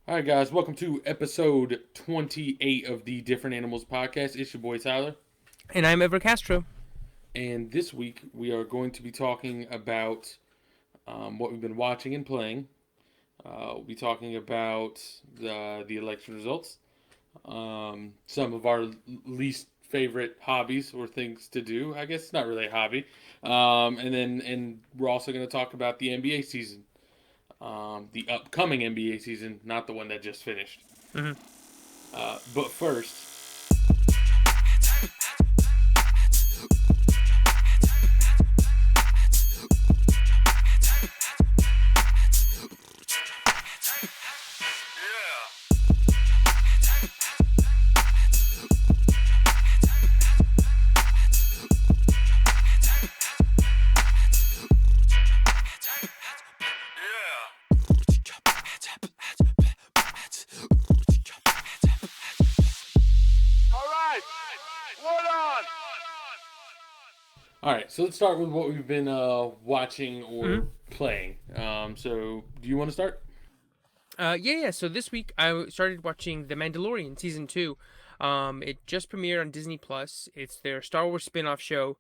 All right, guys, welcome to episode 28 of the Different Animals podcast. It's your boy Tyler. And I'm Ever Castro. And this week we are going to be talking about what we've been watching and playing. We'll be talking about the election results, some of our least favorite hobbies or things to do. I guess it's not really a hobby. And we're also going to talk about the NBA season, the upcoming NBA season, not the one that just finished. Mm-hmm. But first, all right, so let's start with what we've been watching or playing. So, do you want to start? Yeah. So this week I started watching The Mandalorian season 2. It just premiered on Disney Plus. It's their Star Wars spin-off show.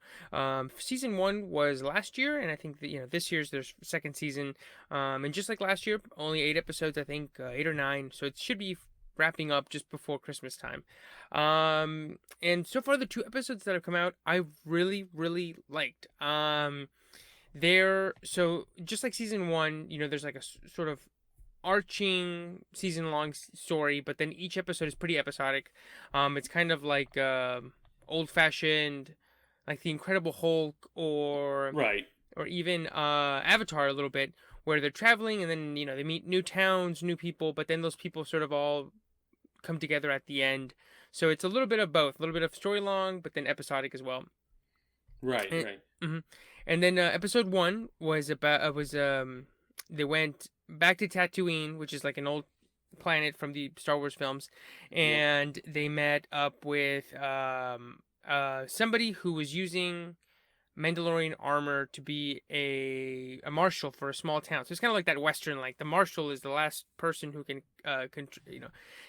Season 1 was last year, and I think that this year's their second season. And just like last year, only 8 episodes. I think 8 or 9. So it should be wrapping up just before Christmas time. And so far the 2 episodes that have come out, I've really liked. They're so just like season 1. There's like a sort of arching season long story, but then each episode is pretty episodic. It's kind of like old fashioned, like the Incredible Hulk Right. or even Avatar a little bit, where they're traveling and then they meet new towns, new people, but then those people sort of all come together at the end. So it's a little bit of both, a little bit of story long, but then episodic as well. Right, And, right. mhm. And then episode 1 was about they went back to Tatooine, which is like an old planet from the Star Wars films, Yep. and they met up with somebody who was using Mandalorian armor to be a marshal for a small town. So it's kind of like that Western, like the marshal is the last person who can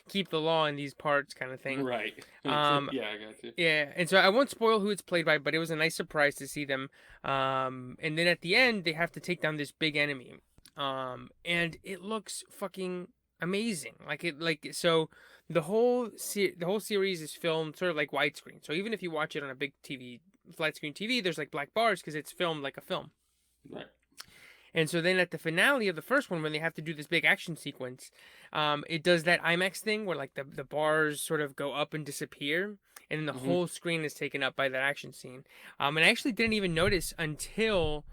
keep the law in these parts, kind of thing. Right. Um, Yeah, I got you. yeah, and so I won't spoil who it's played by, but it was a nice surprise to see them. And then at the end, they have to take down this big enemy. And it looks fucking amazing. So the whole series is filmed sort of like widescreen. So even if you watch it on a big TV, flat screen TV, there's like black bars because it's filmed like a film. Right. And so then at the finale of the first one, when they have to do this big action sequence, it does that IMAX thing where like the bars sort of go up and disappear, and then the Mm-hmm. whole screen is taken up by that action scene. And I actually didn't even notice until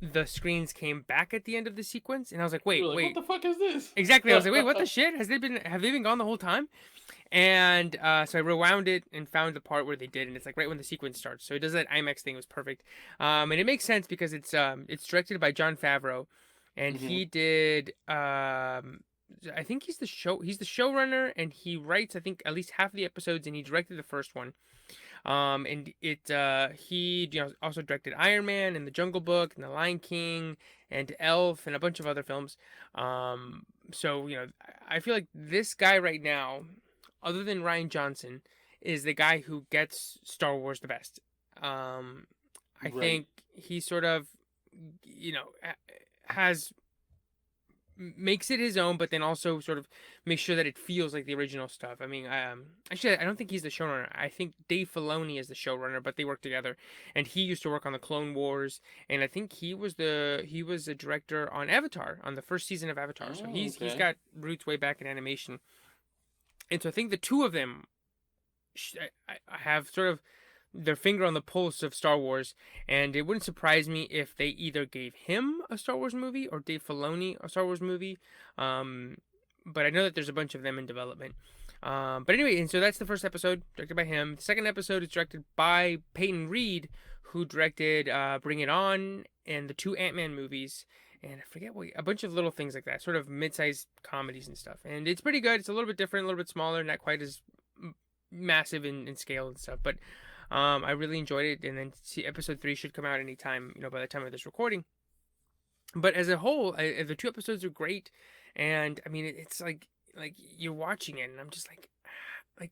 the screens came back at the end of the sequence, and I was like, You wait, were like, what wait. the fuck is this? Exactly. I was like, wait, what the shit? Have they been gone the whole time? And so I rewound it and found the part where they did, and it's like right when the sequence starts. So it does that IMAX thing. It was perfect. And it makes sense because it's directed by Jon Favreau, and Mm-hmm. he did I think he's the showrunner, and he writes I think at least half of the episodes, and he directed the first one. And he also directed Iron Man and The Jungle Book and The Lion King and Elf and a bunch of other films. So I feel like this guy right now, other than Ryan Johnson, is the guy who gets Star Wars the best. I Right. think he sort of has makes it his own, but then also sort of makes sure that it feels like the original stuff. I mean, actually, I don't think he's the showrunner. I think Dave Filoni is the showrunner, but they work together. And he used to work on the Clone Wars, and I think he was a director on Avatar, on the first season of Avatar. So Oh, he's okay. got roots way back in animation. And so I think the two of them I have sort of their finger on the pulse of Star Wars, and it wouldn't surprise me if they either gave him a Star Wars movie or Dave Filoni a Star Wars movie. Um, but I know that there's a bunch of them in development. But anyway, and so that's the first episode directed by him. The second episode is directed by Peyton Reed, who directed Bring It On and the two Ant-Man movies. And I forget what a bunch of little things like that, sort of mid-sized comedies and stuff. And it's pretty good. It's a little bit different, a little bit smaller, not quite as massive in scale and stuff. But I really enjoyed it. And then episode 3 should come out anytime, by the time of this recording. But as a whole, the 2 episodes are great. And I mean, it's like like you're watching it, and I'm just like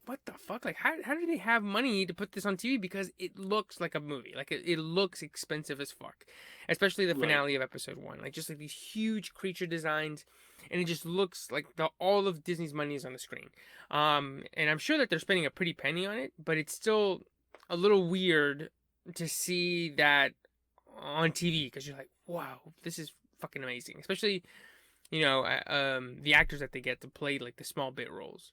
what the fuck? Like how do they have money to put this on TV? Because it looks like a movie. Like it looks expensive as fuck, especially the Right. finale of episode one. Like just like these huge creature designs, and it just looks like the all of Disney's money is on the screen. And I'm sure that they're spending a pretty penny on it, but it's still a little weird to see that on TV because you're like, wow, this is fucking amazing. Especially the actors that they get to play like the small bit roles.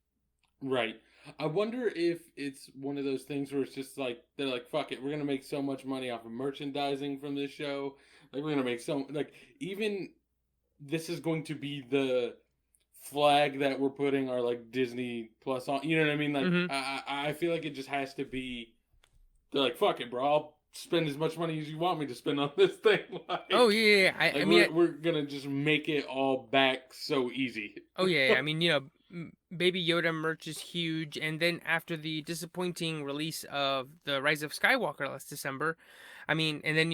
Right. I wonder if it's one of those things where it's just like they're like, "Fuck it, we're gonna make so much money off of merchandising from this show. Like we're gonna make so like even this is going to be the flag that we're putting our like Disney Plus on. You know what I mean? Like Mm-hmm. I feel like it just has to be. They're like, "Fuck it, bro. I'll spend as much money as you want me to spend on this thing." Oh yeah, yeah. I Like mean, we're gonna just make it all back so easy. oh yeah, yeah. I mean, Baby Yoda merch is huge, and then after the disappointing release of the Rise of Skywalker last December, I mean, and then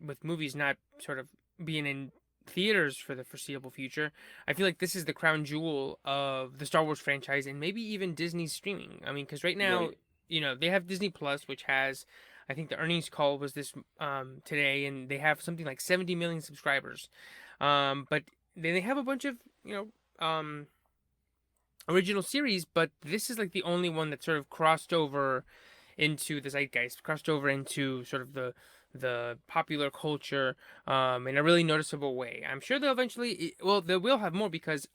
with movies not sort of being in theaters for the foreseeable future, I feel like this is the crown jewel of the Star Wars franchise, and maybe even Disney's streaming. I mean, because right now, Right. they have Disney Plus, which has. I think the earnings call was this today, and they have something like 70 million subscribers. But then they have a bunch of original series, but this is like the only one that sort of crossed over into the zeitgeist, crossed over into sort of the popular culture in a really noticeable way. I'm sure they'll eventually, well, they will have more because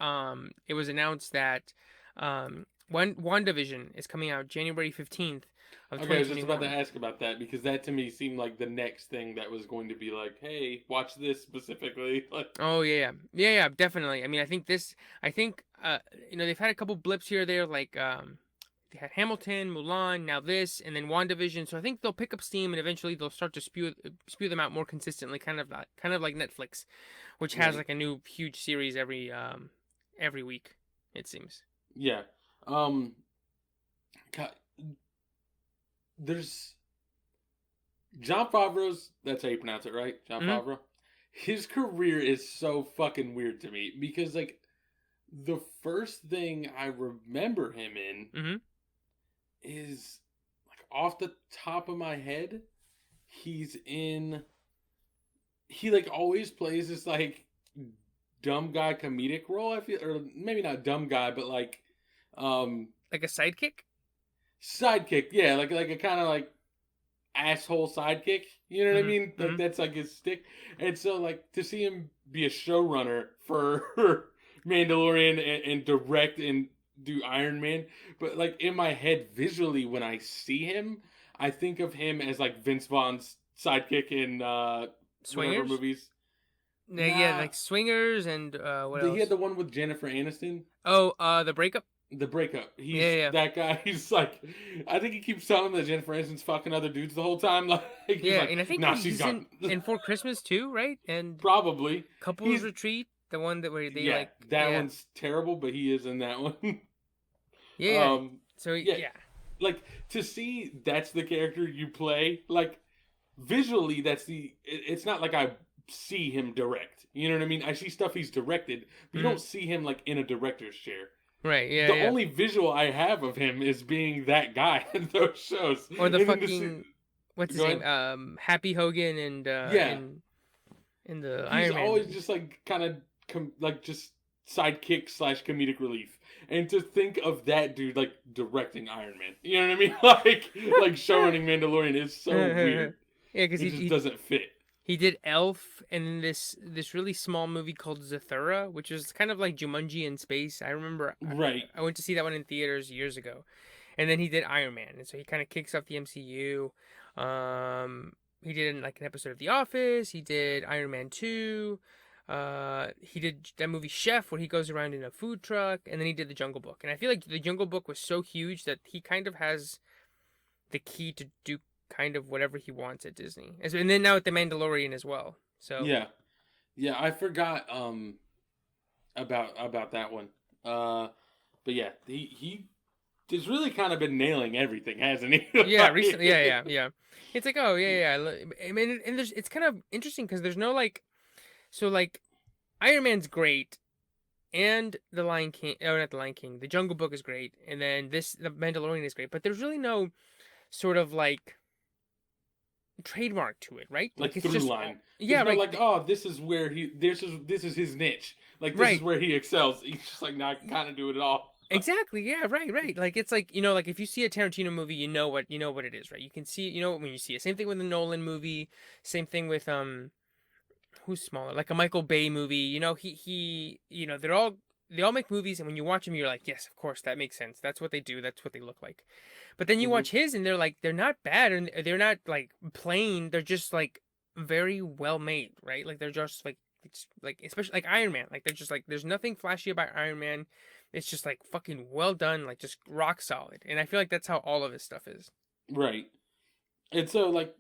it was announced that WandaVision is coming out January 15th of Okay, I was just about to 2021. ask about that because that to me seemed like the next thing that was going to be like, hey, watch this specifically. Like, Oh yeah, yeah, yeah, definitely. I mean, I think they've had a couple blips here or there, like they had Hamilton, Mulan, now this, and then WandaVision. So I think they'll pick up steam, and eventually they'll start to spew them out more consistently, kind of like Netflix, which has right. like a new huge series every week, it seems. Yeah. Um, there's John Favreau's, that's how you pronounce it, right? John Hmm. Favreau. His career is so fucking weird to me because, like, the first thing I remember him in Hmm. is, like, off the top of my head, he's in. He, like, always plays this, like, dumb guy comedic role, I feel. Or maybe not dumb guy, but, like, um, Like a sidekick. sidekick. Yeah, like a kind of, like, asshole sidekick. You know what I Hmm. mean? Like Hmm. that's like his stick. And so like to see him be a showrunner for Mandalorian and direct and do Iron Man, but like in my head visually when I see him, I think of him as like Vince Vaughn's sidekick in whatever Swingers. movies. Yeah, Nah, like Swingers and what he had else? the one with Jennifer Aniston. Oh, the breakup. The breakup. Yeah, He's yeah. that guy. He's like, I think he keeps telling him that Jennifer Aniston's fucking other dudes the whole time. Like he's Yeah, like, and I think nah, she's he's gone. in For Christmas too, right? And Probably. Couples He's Retreat, the one that where they yeah. like, That yeah, one's terrible, but he is in that one. yeah, yeah. um, So yeah. yeah, Like to see that's the character you play. Like visually, that's the. It's not like I see him direct. You know what I mean? I see stuff he's directed, but you hmm, don't see him like in a director's chair. right, yeah, The yeah. only visual I have of him is being that guy in those shows, Or the and then to see. fucking what's his Go name? ahead. Happy Hogan and Yeah, in the he's Iron Man always movies. just like kind of like just sidekick slash comedic relief. And to think of that dude like directing Iron Man, you know what I mean? Like showrunning Mandalorian is so Yeah, weird. because It just doesn't fit. he did Elf and then this really small movie called Zathura, which was kind of like Jumanji in space. I remember Right. I went to see that one in theaters years ago. And then he did Iron Man, and so he kind of kicks off the MCU. He did like an episode of The Office. He did Iron Man 2. He did that movie Chef, where he goes around in a food truck, and then he did The Jungle Book. And I feel like The Jungle Book was so huge that he kind of has the key to do kind of whatever he wants at Disney. And then now with The Mandalorian as well. So Yeah. Yeah. I forgot about that one. But yeah, he has really kind of been nailing everything, hasn't he? yeah, recently, yeah, yeah, Like, yeah. It's like, oh yeah, yeah. I mean, and it's kind of interesting because there's no like, so like Iron Man's great, and the Lion King, oh, not the Lion King, the Jungle Book is great, and then the Mandalorian is great, but there's really no sort of like trademark to it, right? Like Like it's through just line. There's yeah, no right, like, oh, this is where this is his niche. Like this is right. where he excels. He's just like, no, I can kind of do it all. Exactly. Yeah. Right. Right. Like it's like like if you see a Tarantino movie, you know what it is, right? You can see, when you see it. Same thing with the Nolan movie. Same thing with who's smaller, like a Michael Bay movie. They all make movies, and when you watch them, you're like, yes, of course, that makes sense. That's what they do. That's what they look like. But then you Hmm. watch his, and they're not bad, and they're not like plain. They're just like very well made, right? Like they're just like it's like especially like Iron Man. Like they're just like there's nothing flashy about Iron Man. It's just like fucking well done, like just rock solid. And I feel like that's how all of his stuff is. Right. And so like,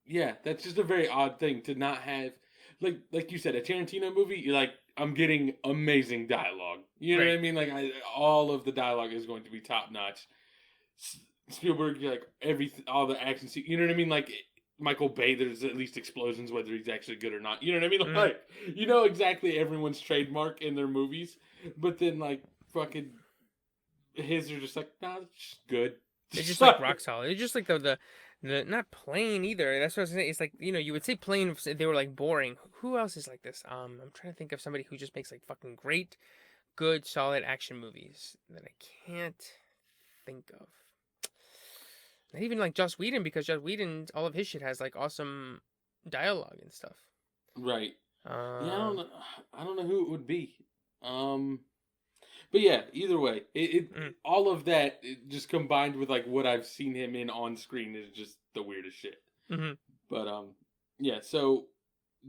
yeah, that's just a very odd thing to not have. Like you said, a Tarantino movie. You're like, I'm getting amazing dialogue. You know what Right. I mean? Like all of the dialogue is going to be top notch. Spielberg, like all the action scene. You know what I mean? Like Michael Bay, there's at least explosions, whether he's actually good or not. You know what I mean? Mm-hmm. Like you know exactly everyone's trademark in their movies, but then like fucking his are just like, nah, it's just good. It's Just just like like, rock solid. It's just like the not plain either. That's what I was saying. It's like you would say plain if they were like boring. Who else is like this? I'm trying to think of somebody who just makes like fucking great, good, solid action movies that I can't think of. Not even like Joss Whedon, because Joss Whedon, all of his shit has like awesome dialogue and stuff. right. Yeah, Um, I don't know who it would be. Um, but yeah, either way, mm, all of that just combined with like what I've seen him in on screen is just the weirdest shit. mm-hmm, But yeah. So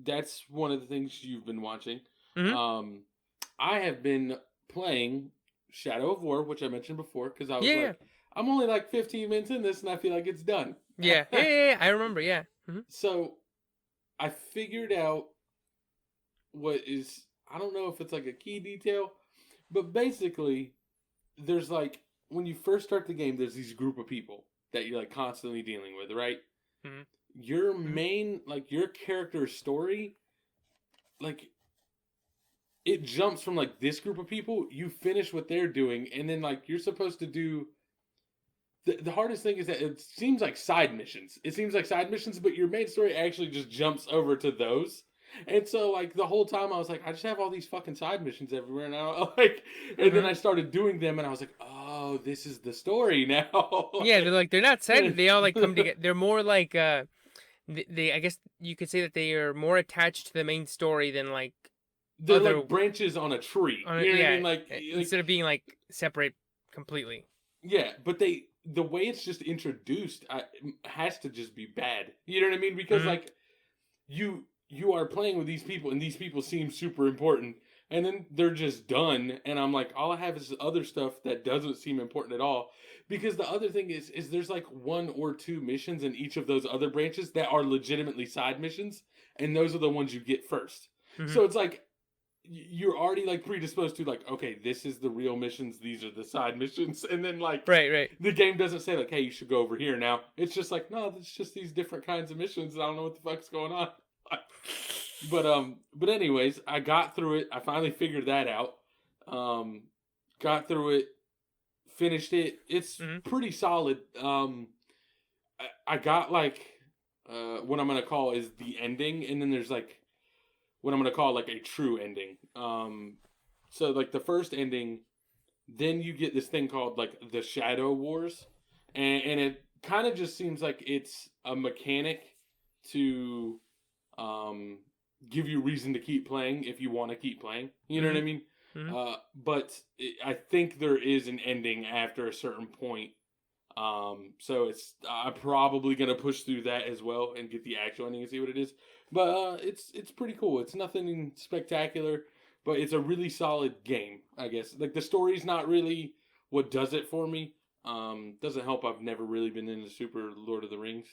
that's one of the things you've been watching. mm-hmm. Um, I have been playing Shadow of War, which I mentioned before, because I was Yeah, like, I'm only like 15 minutes in this, and I feel like it's done. yeah. I remember. Yeah. Mm-hmm. So I figured out what is, I don't know if it's like a key detail, but basically there's like when you first start the game, there's these group of people that you're like constantly dealing with, right? Mm-hmm. Your Mm-hmm. main, like your character's story, like it jumps from like this group of people, you finish what they're doing, and then like you're supposed to do the hardest thing is that it seems like side missions. It seems like side missions, but your main story actually just jumps over to those. And so, like the whole time, I was like, I just have all these fucking side missions everywhere now. Like, and then Mm-hmm. I started doing them, and I was like, oh, this is the story now. Yeah, Like, they're not sad. They all like come together. They're more like they I guess you could say that they are more attached to the main story than like they're other like branches on a tree. You know what I yeah, mean? Like instead of being like separate completely. yeah, but the way it's just introduced has to just be bad. You know what I mean? Because Mm-hmm. like you are playing with these people, and these people seem super important, and then they're just done, and I'm like, all I have is other stuff that doesn't seem important at all. Because the other thing is there's like one or two missions in each of those other branches that are legitimately side missions, and those are the ones you get first. Mm-hmm. So it's like you're already like predisposed to like, okay, this is the real missions, these are the side missions, and then like Right, right. the game doesn't say like, hey, you should go over here now. It's just like, no, it's just these different kinds of missions. I don't know what the fuck's going on. But anyways, I got through it. I finally figured that out. Um, got through it, finished it. It's Mm-hmm. pretty solid. I got like what I'm gonna call is the ending, and then there's like what I'm gonna call like a true ending. So like the first ending, then you get this thing called like the Shadow Wars, and it kind of just seems like it's a mechanic to um, give you reason to keep playing if you want to keep playing. You know what Mm-hmm. I mean? Mm-hmm. I think there is an ending after a certain point. So I'm probably gonna push through that as well and get the actual ending and see what it is. But it's pretty cool. It's nothing spectacular, but it's a really solid game. I guess like the story's not really what does it for me. Doesn't help. I've never really been into Super Lord of the Rings,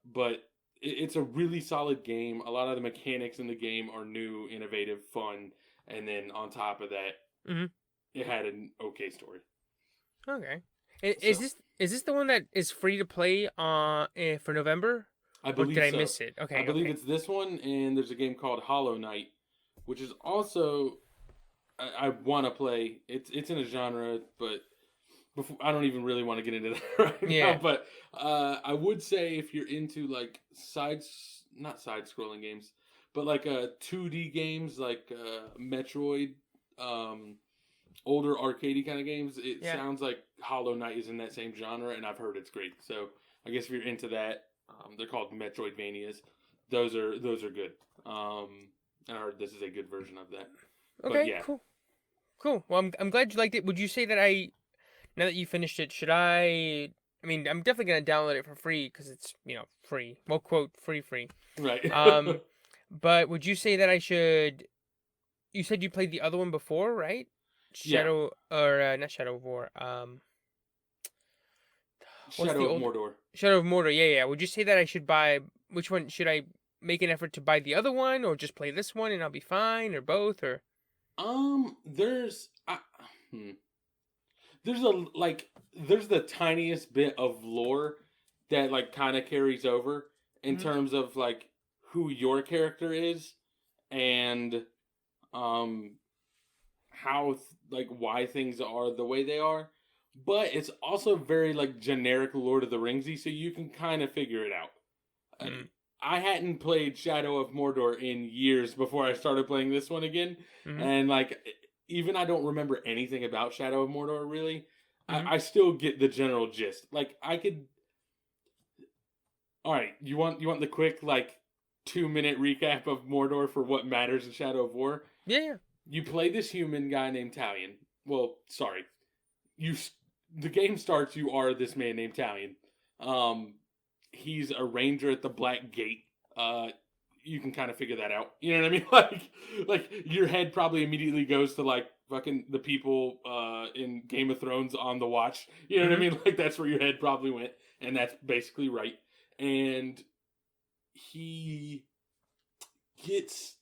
but it's a really solid game. A lot of the mechanics in the game are new, innovative, fun, and then on top of that, Mm-hmm. it had an okay story. Okay. So Is this the one that is free to play for November, I or did believe I so. miss it? I Okay, believe okay. it's this one, and there's a game called Hollow Knight, which is also I want to play. It's in a genre, but before, I don't even really want to get into that right now. Yeah. But I would say if you're into like not side scrolling games, but like 2D games like Metroid, um, older arcadey kind of games. It Yeah. sounds like Hollow Knight is in that same genre, and I've heard it's great. So I guess if you're into that, they're called Metroidvanias. Those are good. And I heard this is a good version of that. But Okay. yeah, Cool. Cool. Well, I'm glad you liked it. Would you say that now that you finished it, should I? I mean, I'm definitely gonna download it for free because it's free. Well, quote free. right. Um, but would you say that I should? You said you played the other one before, right? Yeah, Shadow or not Shadow of War. What's Shadow the of old Mordor. Shadow of Mordor? Yeah, yeah. Would you say that I should buy? Which one should I make an effort to buy the other one, or just play this one and I'll be fine, or both, or? There's hmm. there's a like there's the tiniest bit of lore that like kind of carries over in Mhm. terms of like who your character is and um how like why things are the way they are, but it's also very like generic Lord of the Ringsy, so you can kind of figure it out. Mhm. I hadn't played Shadow of Mordor in years before I started playing this one again, Mhm. and like even I don't remember anything about Shadow of Mordor really. Mhm. I still get the general gist. Like I could. All right, you want the quick like 2 minute recap of Mordor for what matters in Shadow of War? Yeah, yeah. You play this human guy named Talion. Well, sorry, you. The game starts. You are this man named Talion. Um, he's a ranger at the Black Gate. You can kind of figure that out. You know what I mean? Like your head probably immediately goes to like fucking the people in Game of Thrones on the Watch. You know what I Mhm. mean? Like that's where your head probably went, and that's basically right. And he gets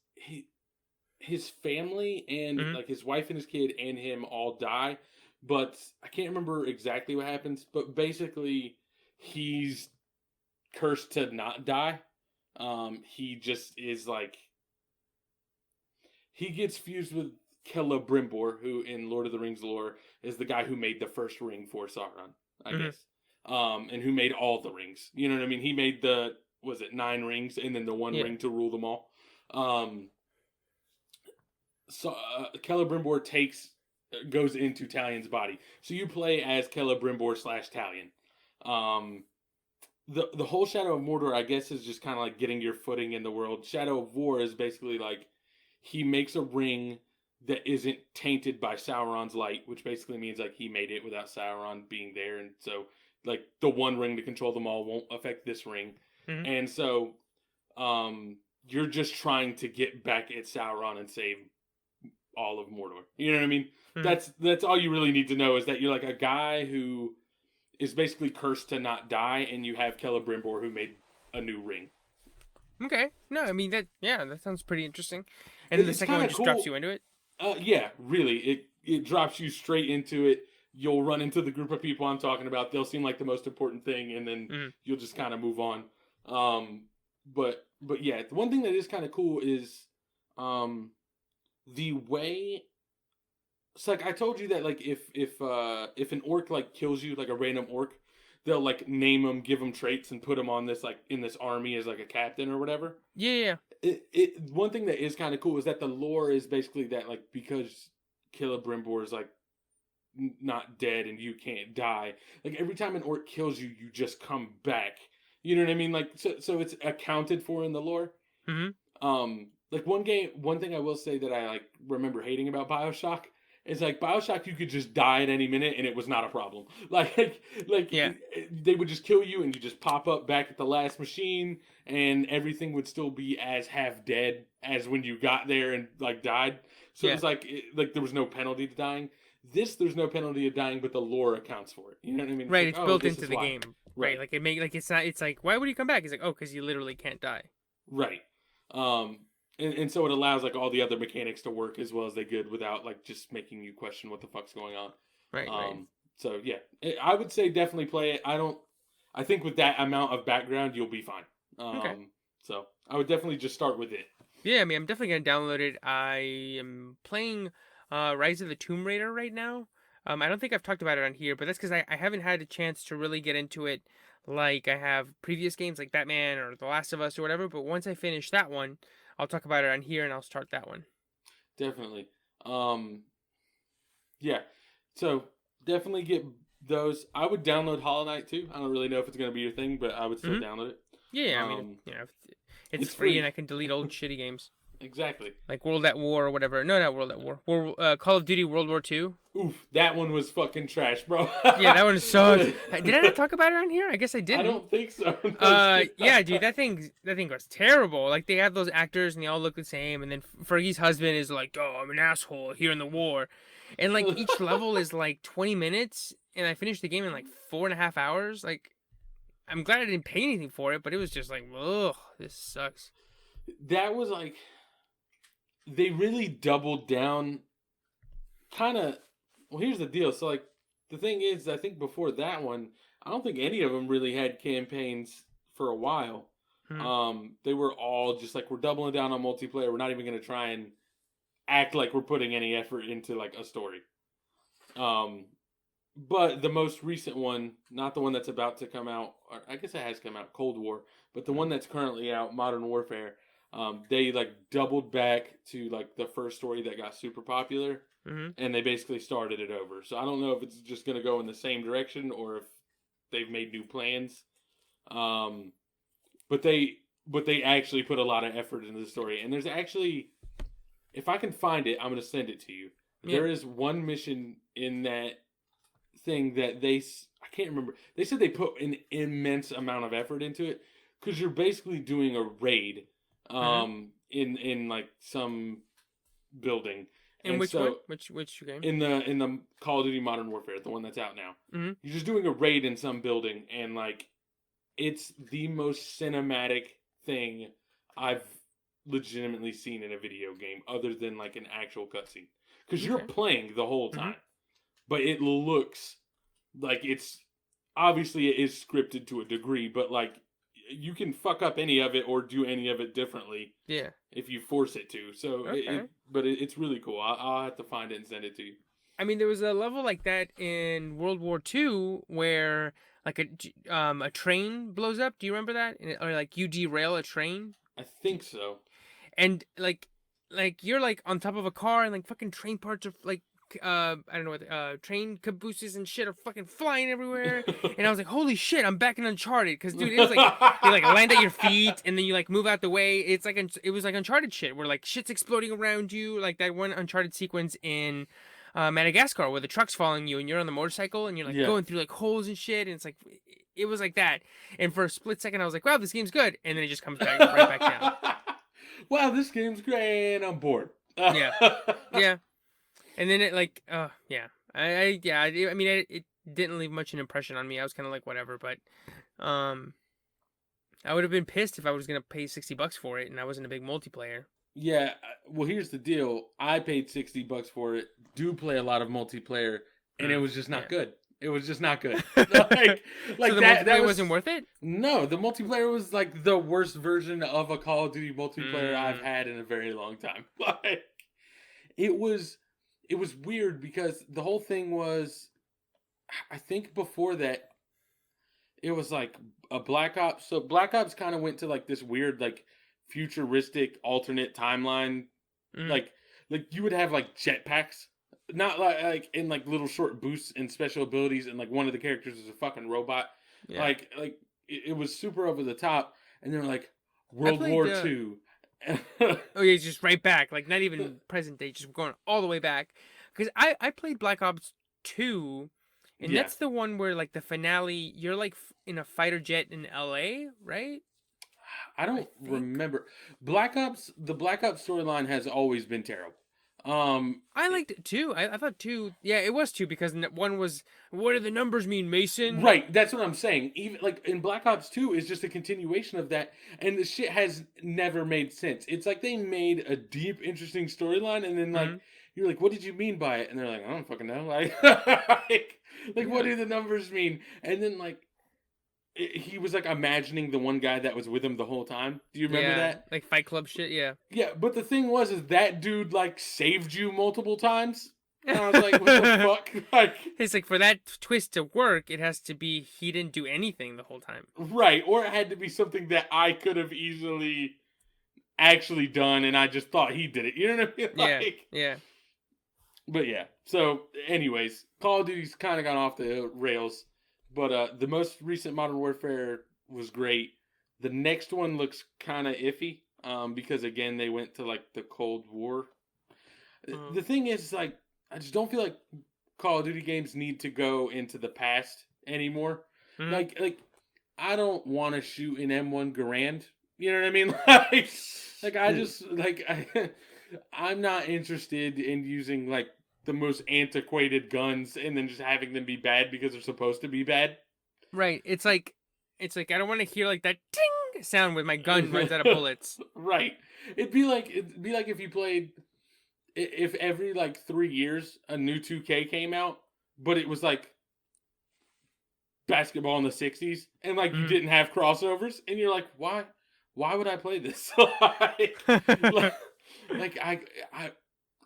his family and Mhm. like his wife and his kid and him all die, but I can't remember exactly what happens. But basically, he's cursed to not die. He just is like he gets fused with Celebrimbor, who in Lord of the Rings lore is the guy who made the first ring for Sauron, I Mhm. guess, and who made all the rings. You know what I mean? He made the was it 9 rings and then the one Yeah. ring to rule them all. So Celebrimbor takes goes into Talion's body. So you play as Celebrimbor slash Talion. Um, the whole Shadow of Mordor, I guess, is just kind of like getting your footing in the world. Shadow of War is basically like he makes a ring that isn't tainted by Sauron's light, which basically means like he made it without Sauron being there, and so like the one ring to control them all won't affect this ring, Mhm. and so you're just trying to get back at Sauron and save all of Mordor. You know what I mean? Mhm. That's all you really need to know is that you're like a guy who is basically cursed to not die, and you have Celebrimbor who made a new ring. Okay. No, I mean that. Yeah, that sounds pretty interesting. And then the It's second kind one of just drops cool. you into it. Yeah, really. It drops you straight into it. You'll run into the group of people I'm talking about. They'll seem like the most important thing, and then Mhm. you'll just kind of move on. But yeah, the one thing that is kind of cool is the way it's like I told you that like if an orc like kills you like a random orc, they'll like name them, give them traits, and put them on this like in this army as like a captain or whatever. Yeah, yeah. It one thing that is kind of cool is that the lore is basically that like because Celebrimbor is like not dead and you can't die. Like every time an orc kills you, you just come back. You know what I mean? Like so it's accounted for in the lore. Mhm. Like one thing I will say that I like remember hating about Bioshock is like Bioshock, you could just die at any minute and it was not a problem. Like Yeah. they would just kill you and you just pop up back at the last machine and everything would still be as half dead as when you got there and like died. So it Yeah. was like there was no penalty to dying. This there's no penalty to dying, but the lore accounts for it. You know what I mean? It's Right. like It's oh, built this into is the why. game. Right. Right. Like it make like it's not. It's like why would he come back? He's like because you literally can't die. Right. Um, and so it allows like all the other mechanics to work as well as they could without like just making you question what the fuck's going on. Right. Right. So yeah, I would say definitely play it. I think with that amount of background, you'll be fine. Okay. So I would definitely just start with it. Yeah. I mean, I'm definitely gonna download it. I am playing. Rise of the Tomb Raider right now. I don't think I've talked about it on here, but that's because I haven't had a chance to really get into it like I have previous games like Batman or The Last of Us or whatever. But once I finish that one, I'll talk about it on here and I'll start that one. Definitely. Yeah. So definitely get those. I would download Hollow Knight too. I don't really know if it's gonna be your thing, but I would still Hmm. download it. Yeah, I mean, Um, it's it's free and free. I can delete old shitty games Exactly. like World at War or whatever. No, not World at War. Call of Duty World War Two. Oof, that one was fucking trash, bro. Yeah, that one sucked. Did I not talk about it on here? I guess I I didn't. don't think so. No, Yeah, dude, that thing was terrible. Like they have those actors and they all look the same, and then Fergie's husband is like, "Oh, I'm an asshole here in the war," and like each level is like 20 minutes, and I finished the game in like 4.5 hours. Like, I'm glad I didn't pay anything for it, but it was just like, ugh, this sucks. that was like they really doubled down. Kind of. Well, here's the deal. So like the thing is, I think before that one, I don't think any of them really had campaigns for a while. Hmm. They were all just like we're doubling down on multiplayer. We're not even going to try and act like we're putting any effort into like a story. Um, but the most recent one, not the one that's about to come out, or I guess it has come out, Cold War, but the one that's currently out, Modern Warfare, they like doubled back to like the first story that got super popular, Hmm. and they basically started it over. So I don't know if it's just going to go in the same direction or if they've made new plans. Um, but they actually put a lot of effort into the story, and there's actually, if I can find it, I'm going to send it to you. Yeah. There is one mission in that thing that I can't remember. They said they put an immense amount of effort into it because you're basically doing a raid Hmm. in like some building. And And which one? so Which game? in the Call of Duty Modern Warfare, the one that's out now, Hmm. you're just doing a raid in some building, and like it's the most cinematic thing I've legitimately seen in a video game, other than like an actual cutscene, because you're Okay. playing the whole Hmm. time, but it looks like it's obviously it is scripted to a degree, but like you can fuck up any of it or do any of it differently Yeah. if you force it to. So Okay. it's really cool. I'll have to find it and send it to you. I mean, there was a level like that in World War II where like a train blows up. Do you remember that? Or like you derail a train, I think so. and like you're like on top of a car, and like fucking train parts are like I don't know what train cabooses and shit are fucking flying everywhere. And I was like, holy shit, I'm back in Uncharted, because dude, it was like you like land at your feet and then you like move out the way. It's like it was like Uncharted shit where like shit's exploding around you, like that one Uncharted sequence in Madagascar where the truck's following you and you're on the motorcycle and you're like Yeah. going through like holes and shit, and it's like it was like that. And for a split second I was like, wow, this game's good, and then it just comes back right back down. Wow, this game's great, and I'm bored. Yeah. Yeah. And then it like, yeah, yeah, I mean, it didn't leave much an impression on me. I was kind of like, whatever, but, um, I would have been pissed if I was gonna pay $60 for it and I wasn't a big multiplayer. Yeah, well, here's the deal. I paid $60 for it. Do play a lot of multiplayer, and it Mm, was just not yeah. good. It was just not good. like, So like the that. That multiplayer was wasn't worth it. no. The multiplayer was like the worst version of a Call of Duty multiplayer I've Mm, had in a very long time. Like, it was, it was weird because the whole thing was. I think before that, it was like a Black Ops. So Black Ops kind of went to like this weird like futuristic alternate timeline, mm, like you would have like jetpacks, not like in like little short boosts and special abilities, and like one of the characters is a fucking robot, yeah. like it was super over the top, and they're like I World played. War Two. Oh yeah, just right back, like not even present day, just going all the way back. Because I played Black Ops 2, and Yeah, that's the one where like the finale, you're like in a fighter jet in LA, right? I I don't think. remember Black Ops. The Black Ops storyline has always been terrible. Um, I liked it too. I thought two. Yeah, it was two because one was, what do the numbers mean, Mason? Right, that's what I'm saying. Even like in Black Ops 2 is just a continuation of that, and the shit has never made sense. It's like they made a deep, interesting storyline, and then like Hmm. you're like, "What did you mean by it?" And they're like, "I don't fucking know." Like, like what Yeah. do the numbers mean? And then like he was like imagining the one guy that was with him the whole time. Do you remember Yeah, that? like Fight Club shit. Yeah. Yeah, but the thing was, is that dude like saved you multiple times, and I was like, what the fuck? Like, It's like for that twist to work, it has to be he didn't do anything the whole time. right, or it had to be something that I could have easily actually done, and I just thought he did it. You know what I mean? Yeah, Like, yeah. but yeah. So, anyways, Call of Duty's kind of gone off the rails, but the most recent Modern Warfare was great. The next one looks kind of iffy, because again they went to like the Cold War. Mhm. The thing is, like, I just don't feel like Call of Duty games need to go into the past anymore. Mhm. Like I don't want to shoot an M1 Garand. You know what I mean? Like I just I'm not interested in using like the most antiquated guns and then just having them be bad because they're supposed to be bad. Right. It's like I don't want to hear like that ting sound when my gun runs out of bullets. Right. It'd be like if you played if every like 3 years a new 2K came out, but it was like basketball in the 60s and like you Mhm. didn't have crossovers and you're like why would I play this? like, like I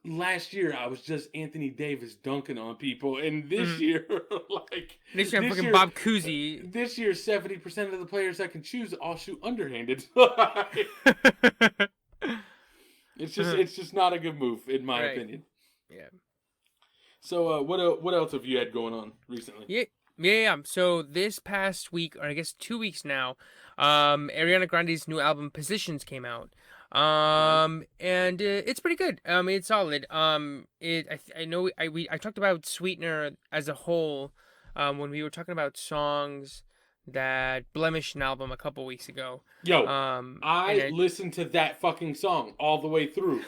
last year I was just Anthony Davis dunking on people and this Mhm. year like This year, this fucking year Bob Cousy. this year 70% of the players I can choose all shoot underhanded. It's just not a good move in my Right. opinion. Yeah. So what else have you had going on recently? Yeah. Yeah. So this past week, or I guess 2 weeks now, Ariana Grande's new album Positions came out. Okay. And it's pretty good. It's solid. I know I talked about Sweetener as a whole, when we were talking about songs that blemish an album a couple weeks ago. Yo, And I it listened to that fucking song all the way through.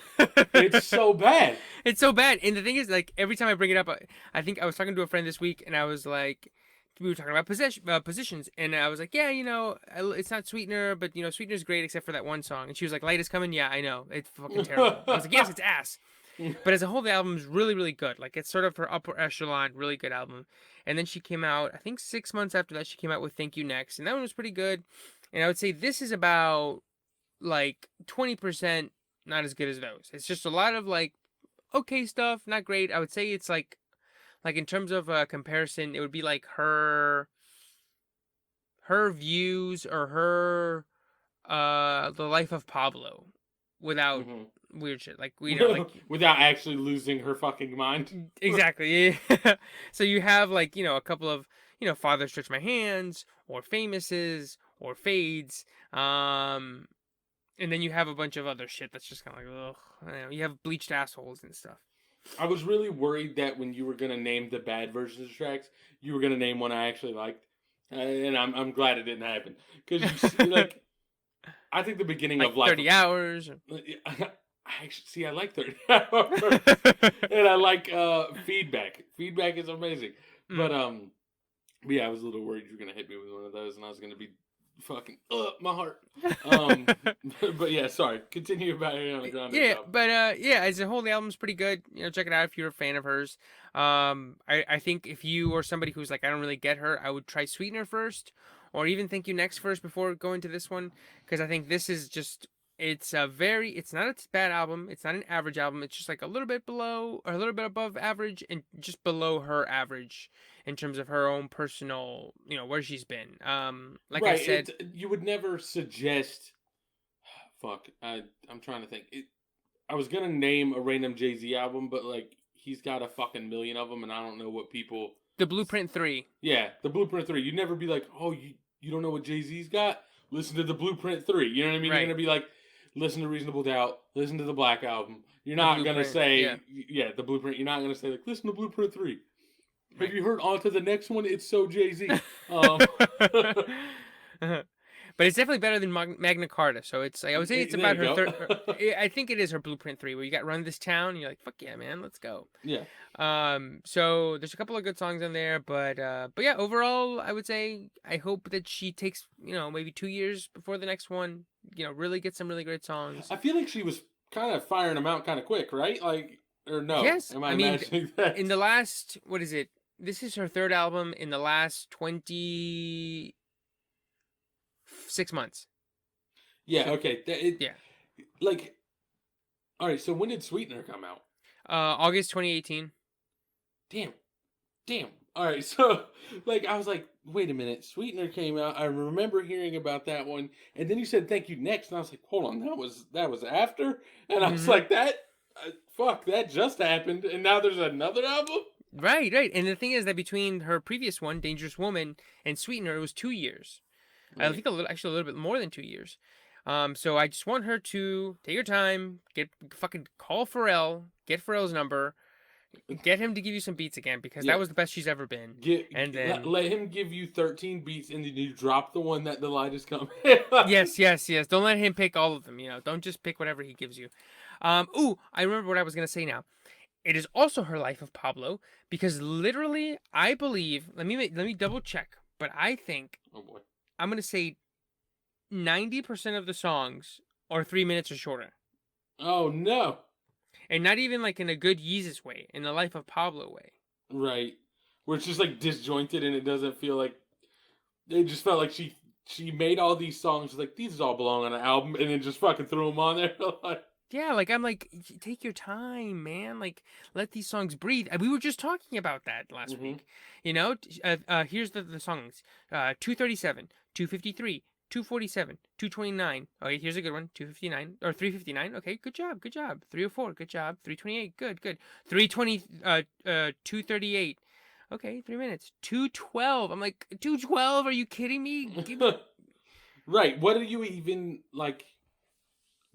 It's so bad. It's so bad. And the thing is, like, every time I bring it up, I think I was talking to a friend this week, and I was like, we were talking about positions, and I was like, yeah, it's not Sweetener, but Sweetener's great except for that one song. And she was like, Light is Coming. Yeah, I know, it's fucking terrible. I was like, yes, it's ass. But as a whole, the album's really, really good. Like, it's sort of her upper echelon, really good album. And then she came out, I think 6 months after that, she came out with Thank You Next, and that one was pretty good. And I would say this is about like 20% not as good as those. It's just a lot of like okay stuff, not great. I would say it's like in terms of a comparison, it would be like her views or her the life of Pablo without Mhm. weird shit. Like we know like Without actually losing her fucking mind. exactly. So you have like, a couple of, Father Stretch My Hands or Famouses or Fades. And then you have a bunch of other shit that's just kind of like, ugh. I don't know. You have bleached assholes and stuff. I was really worried that when you were gonna name the bad versions of tracks, you were gonna name one I actually liked, and I'm glad it didn't happen because like I think the beginning Like of Life 30 of hours. I actually see I like 30 hours and I like feedback. Feedback is amazing, but Mm. yeah, I was a little worried you were gonna hit me with one of those, and I was gonna be fucking my heart. But yeah, sorry. Continue about Ariana Grande's Yeah, album. but yeah, as a whole, the album's pretty good. Check it out if you're a fan of hers. I think if you are somebody who's like, I don't really get her, I would try Sweetener first, or even Thank You Next first before going to this one, because I think this is just it's not a bad album. It's not an average album. It's just like a little bit below or a little bit above average and just below her average in terms of her own personal, where she's been. Like I Right. said, You would never suggest. Fuck. I'm trying to think. I was gonna name a random Jay Z album, but like he's got a fucking million of them, and I don't know what people. The Blueprint 3. Yeah, the Blueprint 3. You'd never be like, oh, you don't know what Jay Z's got? Listen to the Blueprint 3. You know what I mean? You're Right. gonna be like, listen to Reasonable Doubt. Listen to the Black Album. You're The not gonna Blueprint. Yeah. say, yeah, the Blueprint. You're not gonna say like, listen to Blueprint 3. Have Right. you heard on to the next one? It's so Jay Z. Um, But it's definitely better than Magna Carta. So it's like I would say it's there about you her go. third. I think it is her Blueprint 3, where you got Run This Town. And you're like, fuck yeah, man, let's go. Yeah. So there's a couple of good songs on there, but yeah, overall, I would say I hope that she takes maybe 2 years before the next one. Really get some really great songs. I feel like she was kind of firing them out kind of quick, right? Like, or no? Yes, Am I I mean, imagining that? in the last, what is it? This is her third album in the last 20. 6 months. Yeah. So, Okay. yeah. Like. All right. So when did Sweetener come out? August 2018. Damn. Damn. All right. So like I was like, wait a minute. Sweetener came out. I remember hearing about that one, and then you said thank you next, and I was like, hold on, that was after, and I was Mm-hmm. like that. Fuck, that just happened, and now there's another album. Right, right. And the thing is that between her previous one, Dangerous Woman, and Sweetener, it was 2 years. I Right. think actually a little bit more than 2 years. So I just want her to take her time, get fucking call Pharrell, get Pharrell's number, get him to give you some beats again because that Yeah. was the best she's ever been. And then Let him give you 13 beats, and then you drop the one that the light is coming. yes, yes, yes. Don't let him pick all of them. Don't just pick whatever he gives you. Ooh, I remember what I was gonna say now. It is also her Life of Pablo because literally, I believe. Let me double check, but I think Oh boy. I'm gonna say 90% of the songs are 3 minutes or shorter, Oh no. and not even like in a good Yeezus way, in the Life of Pablo way. Right. Where it's just like disjointed, and it doesn't feel like it just felt like she made all these songs like these all belong on an album, and then just fucking threw them on there. Like, Yeah, like I'm like, take your time, man. Like, let these songs breathe. We were just talking about that last mm-hmm. week. Here's the songs: 237, 253, 247, 229. Okay, here's a good one: 259 or 359. Okay, good job, good job. 304, good job. 328, good, good. 320, 238. Okay, 3 minutes. 212. I'm like 212. Are you kidding me? Right. What are you even like?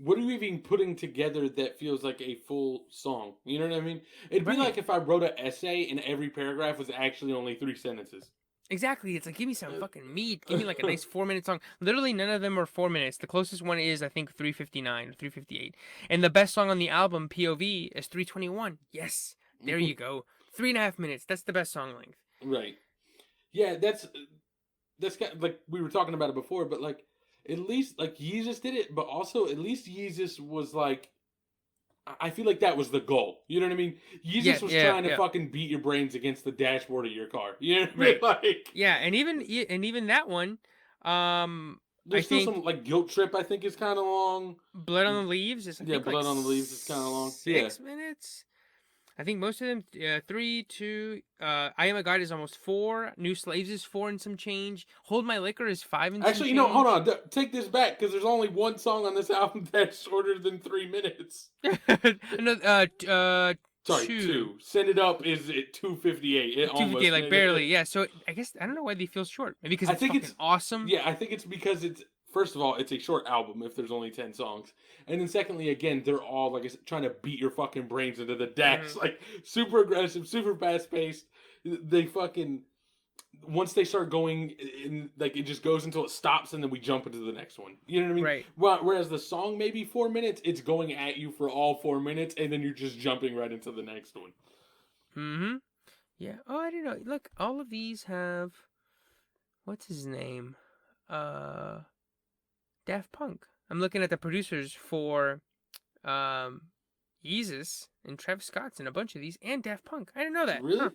What are you even putting together that feels like a full song? You know what I mean? It'd be Right. like if I wrote an essay and every paragraph was actually only 3 sentences. Exactly. It's like give me some fucking meat. Give me like a Uh, nice 4 minute song. Literally none of them are 4 minutes. The closest one is I think 3:59 or 3:58. And the best song on the album, POV, is 3:21. Yes. There you go. 3.5 minutes. That's the best song length. right. Yeah, that's kind of, like we were talking about it before, but like at least like Yeezus did it, but also at least Yeezus was like I feel like that was the goal. You know what I mean? Yeah, Yeezus was yeah, trying to yeah. fucking beat your brains against the dashboard of your car. You know what I mean? Right. Like Yeah, and even that one, I there's still think some like guilt trip. I think is kind of long. Blood on the Leaves is I Yeah, think like blood on the leaves is kind of long. Yeah, 6 minutes. I think most of them, 3, 2. I Am a God is almost 4. New Slaves is 4 and some change. Hold My Liquor is 5 and some actually, hold change. on. Take this back because there's only one song on this album that's shorter than 3 minutes. No, Sorry, 2. two. Send It Up is at 2:58. It 258, almost like made it. barely. Yeah, so I guess I don't know why they feel short. Maybe because I it's think fucking it's awesome. yeah. I think it's because it's first of all it's a short album if there's only 10 songs, and then secondly again they're all like I said, trying to beat your fucking brains into the dash Hmm. like super aggressive, super fast paced. They fucking once they start going in like it just goes until it stops and then we jump into the next one. You know what I mean? Right. Whereas the song maybe 4 minutes, it's going at you for all 4 minutes and then you're just jumping right into the next one. Mm-hmm. Yeah. Oh, I didn't know. Look, all of these have what's his name? Uh, Daft Punk. I'm looking at the producers for um, Yeezus and Travis Scott's and a bunch of these and Daft Punk. I didn't know that. Really? Huh?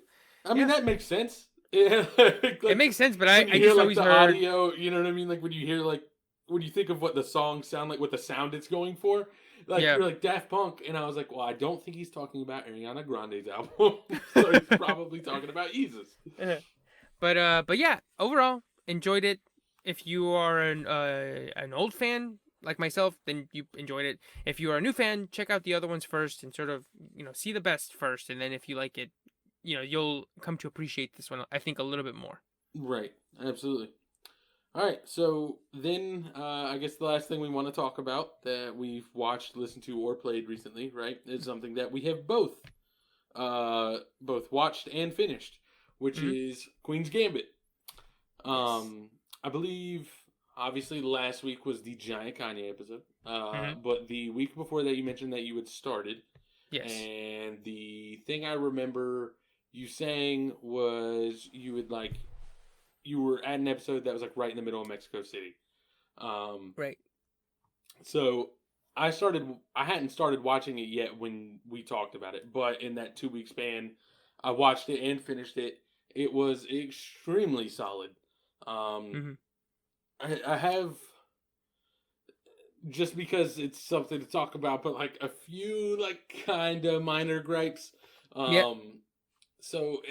I mean Yeah. that makes sense. Yeah, It like makes sense, but I, when you I hear just like always the heard. audio, you know what I mean? Like when you hear like when you think of what the songs sound like, what the sound it's going for, like Yeah. you're like Daft Punk, and I was like, well, I don't think he's talking about Ariana Grande's album, so he's probably talking about Jesus. But yeah, overall enjoyed it. If you are an old fan like myself, then you enjoyed it. If you are a new fan, check out the other ones first and sort of see the best first, and then if you like it, you'll come to appreciate this one. I think a little bit more. Right, absolutely. All right, so then I guess the last thing we want to talk about that we've watched, listened to, or played recently, right, is something that we have both watched and finished, which Hmm. is Queen's Gambit. Yes. I believe obviously last week was the giant Kanye episode, Hmm. but the week before that you mentioned that you had started, Yes. and the thing I remember you saying was you were at an episode that was like right in the middle of Mexico City. Um, Right. so I hadn't started watching it yet when we talked about it, but in that 2 week span, I watched it and finished it. It was extremely solid. Um, Hmm. I have just because it's something to talk about, but like a few like kind of minor gripes. Yeah. Um, so,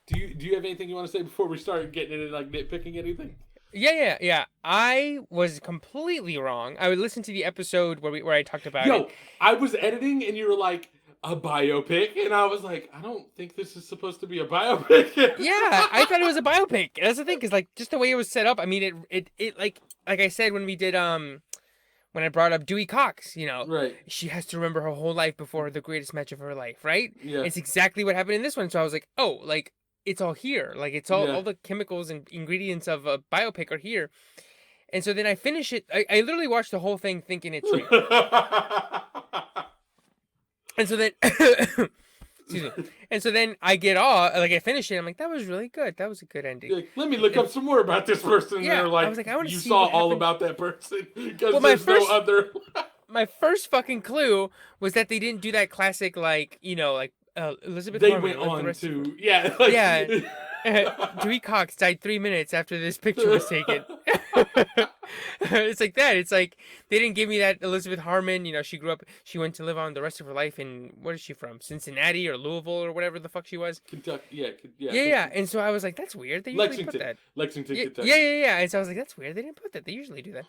do you have anything you want to say before we start getting into like nitpicking anything? Yeah. I was completely wrong. I would listen to the episode where I talked about it. Yo, I was editing and you were like a biopic, and I was like, I don't think this is supposed to be a biopic. Yeah, I thought it was a biopic. That's the thing, because like just the way it was set up. I mean, it like I said when we did when I brought up Dewey Cox, Right. she has to remember her whole life before the greatest match of her life, right? Yeah. It's exactly what happened in this one. So I was like, oh, like it's all here. Like it's Yeah. all the chemicals and ingredients of a biopic are here. And so then I finish it. I literally watched the whole thing thinking it's real. And so then, excuse me. And so then I get off, like I finish it. I'm like, that was really good. That was a good ending. Like, let me look up some more about this person. Yeah, They're like, I was like, I want to you see saw what all happened. about that person because Well, there's no other. my first fucking clue was that they didn't do that classic, like like Elizabeth They Harmon, went like the on rest of to yeah, like, yeah. Dewey Cox died 3 minutes after this picture was taken. It's like that. It's like they didn't give me that Elizabeth Harmon. She grew up. She went to live on the rest of her life in, what is she from? Cincinnati or Louisville or whatever the fuck she was. Kentucky, yeah, Yeah. And so I was like, that's weird. They usually put that. Lexington, Yeah, Kentucky. yeah. And so I was like, that's weird. They didn't put that. They usually do that.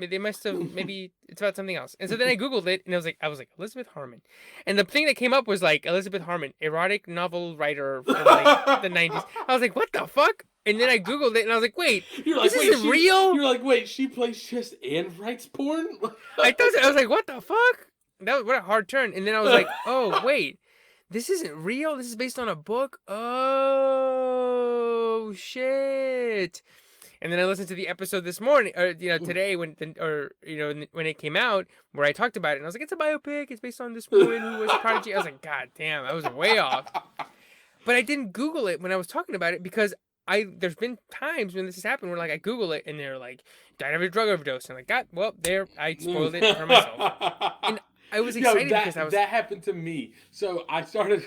They must have. Maybe it's about something else. And so then I googled it, and I was like Elizabeth Harmon, and the thing that came up was like Elizabeth Harmon, erotic novel writer from like the 90s. I was like, what the fuck? And then I googled it, and I was like, wait, this isn't real. You're like, wait, she plays chess and writes porn. I was like, what the fuck? What a hard turn. And then I was like, oh wait, this isn't real. This is based on a book. Oh shit. And then I listened to the episode this morning, or today when it came out, where I talked about it, and I was like, it's a biopic. It's based on this woman who was a prodigy. I was like, god damn, I was way off. But I didn't Google it when I was talking about it because there's been times when this has happened where like I Google it and they're like, died of a drug overdose, and I'm like, God, well, there, I spoiled it for myself. And I was excited because that happened to me. So I started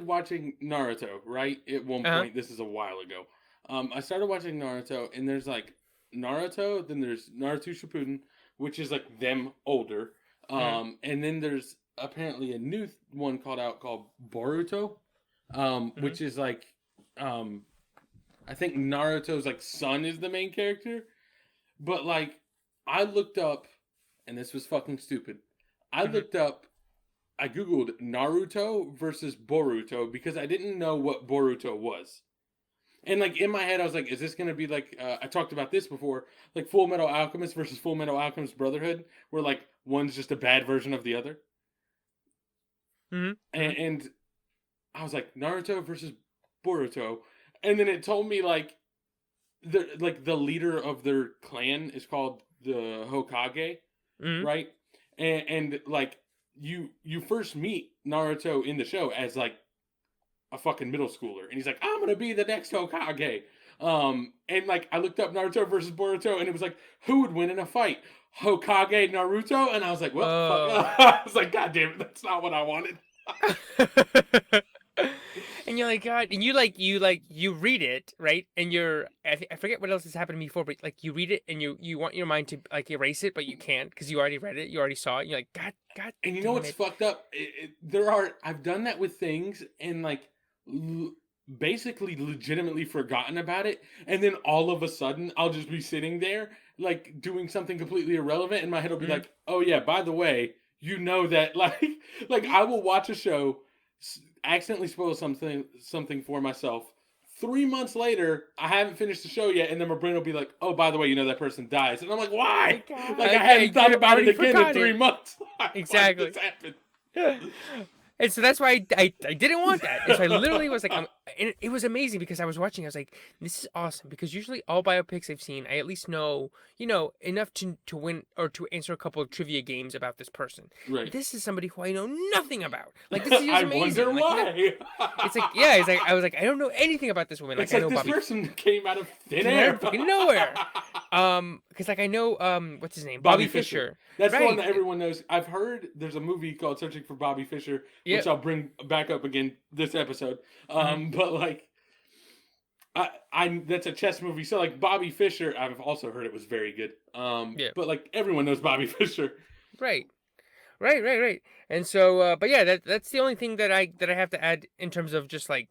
watching Naruto, right? At one point, this is a while ago. I started watching Naruto, and there's like Naruto, then there's Naruto Shippuden, which is like them older, and then there's apparently a new one called Boruto, which is like, I think Naruto's like son is the main character, but like I looked up, and this was fucking stupid. I googled Naruto versus Boruto because I didn't know what Boruto was. And like in my head, I was like, is this going to be like, I talked about this before, like Full Metal Alchemist versus Full Metal Alchemist Brotherhood, where like one's just a bad version of the other. And I was like, Naruto versus Boruto. And then it told me like the leader of their clan is called the Hokage, right? And like you first meet Naruto in the show as like a fucking middle schooler, and he's like, I'm gonna be the next Hokage. And like I looked up Naruto versus Boruto, and it was like, who would win in a fight, Hokage Naruto? And I was like, what the fuck? I was like, god damn it, that's not what I wanted. And you're like, God, and you read it, right? And I forget what else has happened to me before, but like you read it and you want your mind to like erase it, but you can't because you already read it, you already saw it. You're like, God. And you know what's fucked up? I've done that with things and like basically legitimately forgotten about it, and then all of a sudden I'll just be sitting there like doing something completely irrelevant, and my head will be like, oh yeah, by the way, you know that like I will watch a show, accidentally spoil something for myself. 3 months later, I haven't finished the show yet, and then my brain will be like, "Oh, by the way, you know that person dies," and I'm like, "Why?" Like I hadn't thought about it again in 3 months. Exactly. Why did this happen? And so that's why I didn't want that. And so I literally was like, and it was amazing because I was watching. I was like, this is awesome because usually all biopics I've seen, I at least know, enough to win or to answer a couple of trivia games about this person. Right. This is somebody who I know nothing about. Like this is amazing. I wonder why. It's like, yeah, it's like I was like, I don't know anything about this woman. Like, I know this Bobby person came out of thin air, fucking nowhere. Because like I know, what's his name, Bobby Fischer. That's the one that everyone knows. I've heard there's a movie called Searching for Bobby Fischer, which I'll bring back up again this episode. But like, I that's a chess movie. So like Bobby Fischer, I've also heard it was very good. Yeah. But like everyone knows Bobby Fischer. Right. Right. And so, but yeah, that's the only thing that I have to add in terms of just like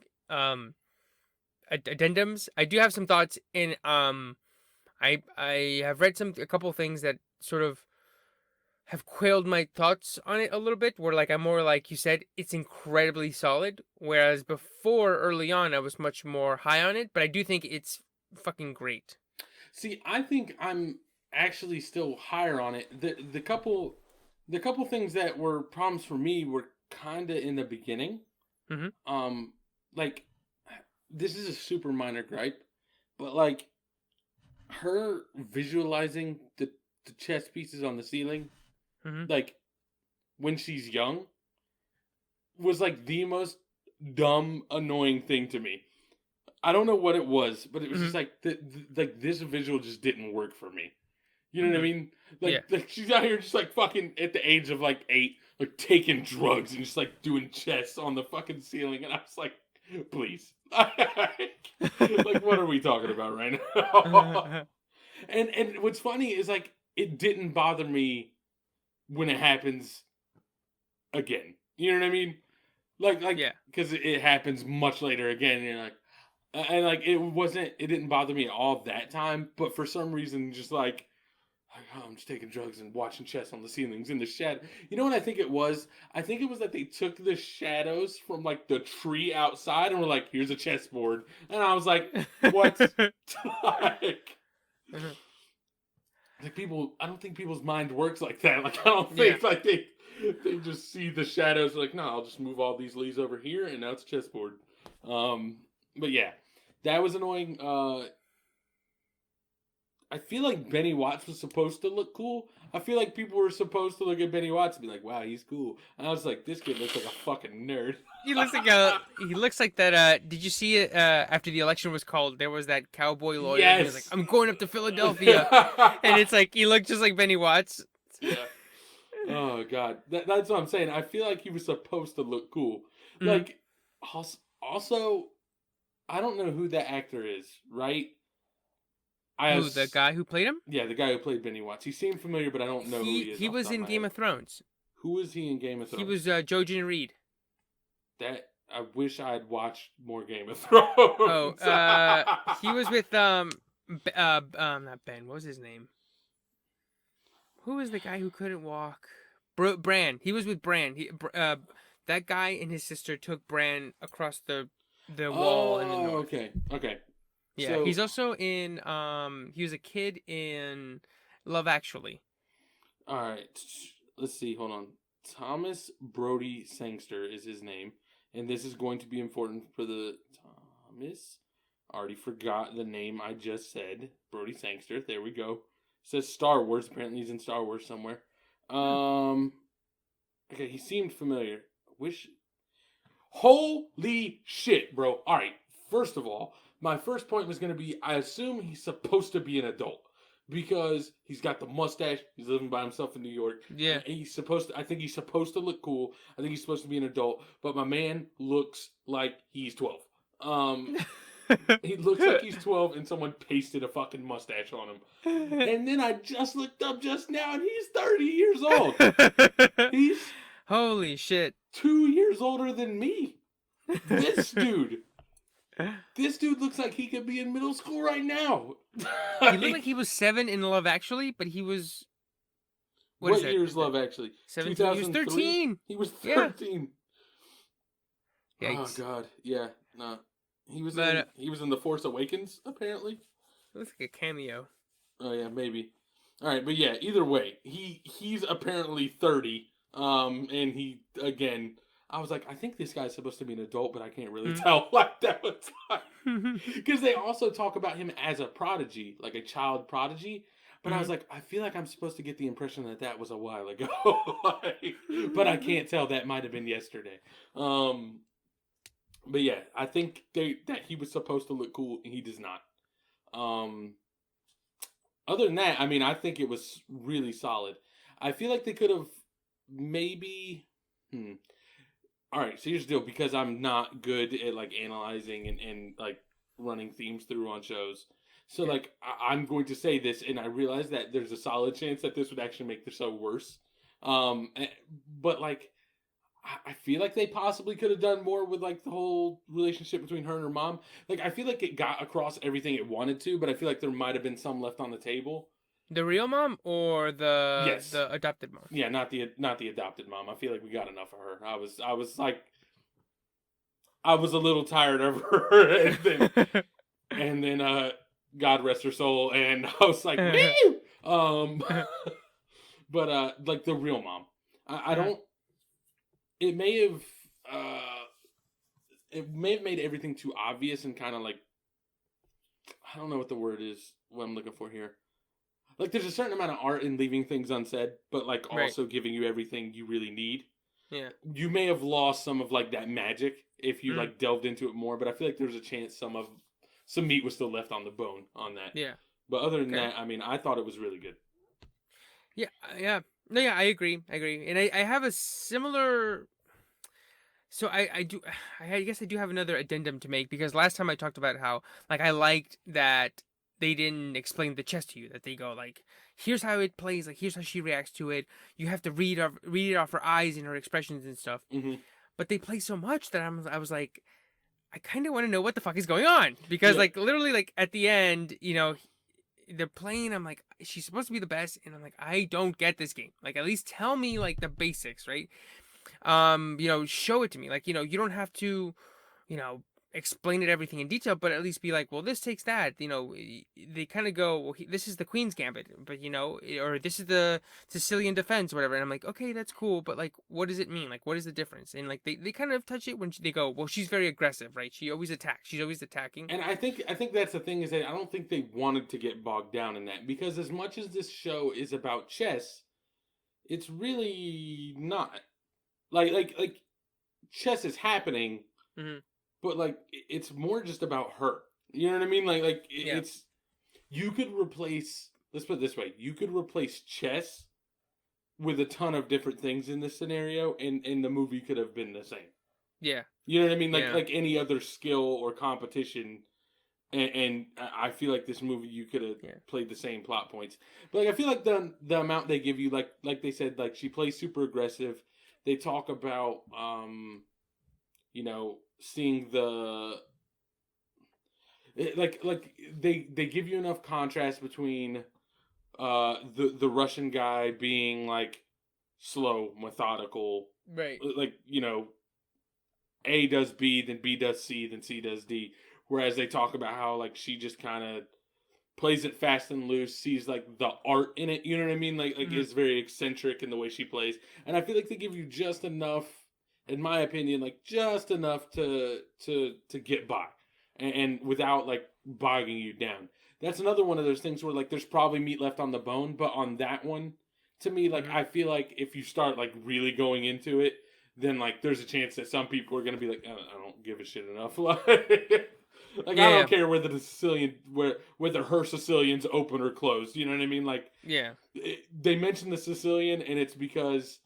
addendums. I do have some thoughts in I have read a couple things that sort of have quailed my thoughts on it a little bit. Where like I'm more like you said, it's incredibly solid. Whereas before, early on, I was much more high on it. But I do think it's fucking great. See, I think I'm actually still higher on it. The couple things that were problems for me were kind of in the beginning. Hmm. Um, like this is a super minor gripe, but like her visualizing the chess pieces on the ceiling, Hmm. like when she's young, was like the most dumb, annoying thing to me. I don't know what it was, but it was Hmm. just like like this visual just didn't work for me. You know what I Hmm. mean? Yeah. Like she's out here just like fucking at the age of like 8, like taking drugs and just like doing chess on the fucking ceiling, and I was like, please, like what are we talking about right now? And what's funny is like it didn't bother me when it happens again. You know what I mean? Like Yeah. because it happens much later again, and you're like, and like it didn't bother me at all that time, but for some reason, just like oh, I'm just taking drugs and watching chess on the ceilings in the shadow. You know what I think it was? I think it was that they took the shadows from like the tree outside and were like, "Here's a chessboard," and I was like, "What?" like, like people, I don't think people's mind works like that. Like, I don't Yeah. think like they just see the shadows like, no, I'll just move all these leaves over here, and now it's a chessboard. Um, but yeah, that was annoying. I feel like Benny Watts was supposed to look cool. I feel like people were supposed to look at Benny Watts and be like, "Wow, he's cool." And I was like, "This kid looks like a fucking nerd." He looks like that. Did you see it after the election was called? There was that cowboy lawyer, and he was like, Yes. "I'm going up to Philadelphia," and it's like he looked just like Benny Watts. yeah. Oh god, that's what I'm saying. I feel like he was supposed to look cool. Hmm. Like, also, I don't know who that actor is. Right? I Who, the has, guy who played him? yeah, the guy who played Benny Watts. He seemed familiar, but I don't know who he is He off the was top of in my Game head. of Thrones. Who is he in Game of He Thrones? was Jojen Reed. That I wish I had watched more Game of Oh, Thrones. he was with not Ben. What was his name? Who was the guy who couldn't walk? Bran. He was with Bran. That guy and his sister took Bran across the wall in the Oh, north. okay, okay. Yeah, So, he's also in he was a kid in Love Actually. all right, let's see. Hold on. Thomas Brody Sangster is his name, and this is going to be important for the Thomas. I already forgot the name I just said. Brody Sangster. There we go. It says Star Wars. Apparently, he's in Star Wars somewhere. Hmm. Um. Okay, he seemed familiar. Wish. Holy shit, bro. All right. First of all, my first point was going to be I assume he's supposed to be an adult because he's got the mustache. He's living by himself in New York. Yeah. He's supposed to, I think he's supposed to look cool. I think he's supposed to be an adult, but my man looks like he's 12. Um, he looks like he's 12 and someone pasted a fucking mustache on him. And then I just looked up just now and he's 30 years old. He's Holy shit. 2 years older than me. This dude. This dude looks like he could be in middle school right now. He looked like he was 7 in Love Actually, but he was what is What that? year is Love Actually? 17. He was 2003? 13. He was Yeah. 13. Oh Yikes. god. Yeah. No. He was But in he was in The Force Awakens apparently. it looks like a cameo. Oh yeah, maybe. All right, but yeah, either way, he's apparently 30. And he again I was like, I think this guy's supposed to be an adult, but I can't really tell. Like that was because they also talk about him as a prodigy, like a child prodigy. But I was like, I feel like I'm supposed to get the impression that that was a while ago, like, but I can't tell. That might have been yesterday. Um, but yeah, I think that he was supposed to look cool, and he does not. Um, other than that, I mean, I think it was really solid. I feel like they could have maybe. Hmm. All right, so here's the deal. Because I'm not good at like analyzing and like running themes through on shows. So Yeah. like I'm going to say this, and I realize that there's a solid chance that this would actually make the show worse. Eh, but like I feel like they possibly could have done more with like the whole relationship between her and her mom. Like I feel like it got across everything it wanted to, but I feel like there might have been some left on the table. The real mom or the Yes, the adopted mom? yeah, not the adopted mom. I feel like we got enough of her. I was like I was a little tired of her, and then God rest her soul, and I was like, woo! But like the real mom, I don't. It may have uh, it may have made everything too obvious and kind of like I don't know what the word is. What I'm looking for here. Like there's a certain amount of art in leaving things unsaid, but like Right. also giving you everything you really need. Yeah. You may have lost some of like that magic if you Mm. like delved into it more, but I feel like there's a chance some meat was still left on the bone on that. Yeah. But other than Okay. that, I mean, I thought it was really good. Yeah. Yeah. No. Yeah. I agree. I agree. And I have a similar. So I do. I guess I do have another addendum to make because last time I talked about how like I liked that they didn't explain the chess to you. That they go like, here's how it plays. Like here's how she reacts to it. You have to read it off her eyes and her expressions and stuff. Hmm. But they play so much that I was like, I kind of want to know what the fuck is going on because Yeah, like literally like at the end, they're playing. I'm like, she's supposed to be the best, and I'm like, I don't get this game. Like, at least tell me like the basics, right? Show it to me. Like, you don't have to, you know, explain it everything in detail, but at least be like, well, this takes that. They kind of go, well, this is the Queen's Gambit, but or this is the Sicilian defense, whatever. And I'm like, okay, that's cool, but like, what does it mean? Like, what is the difference? And like, they kind of touch it when they go, well, she's very aggressive, right? She always attacks. She's always attacking. and I think that's the thing is that I don't think they wanted to get bogged down in that because as much as this show is about chess, it's really not. Like chess is happening, Hmm. but like it's more just about her. You know what I mean? Like Yeah. it's you could replace. Let's put it this way: you could replace chess with a ton of different things in this scenario, and the movie could have been the same. Yeah. You know what I mean? Like Yeah. like any other skill or competition, and I feel like this movie you could have Yeah. played the same plot points. But like I feel like the amount they give you, like they said, like she plays super aggressive. They talk about seeing like they give you enough contrast between the Russian guy being like slow, methodical, Right. like A does B, then B does C, then C does D. Whereas they talk about how like she just kind of plays it fast and loose, sees like the art in it. You know what I mean? Like Hmm. is very eccentric in the way she plays, and I feel like they give you just enough, in my opinion, like just enough to get by, and without like bogging you down. That's another one of those things where like there's probably meat left on the bone, but on that one, to me, like Hmm. I feel like if you start like really going into it, then like there's a chance that some people are gonna be like, I don't give a shit enough. Like I Yeah. Yeah. don't care whether her Sicilian's open or closed. You know what I mean? Like Yeah. they mention the Sicilian, and it's because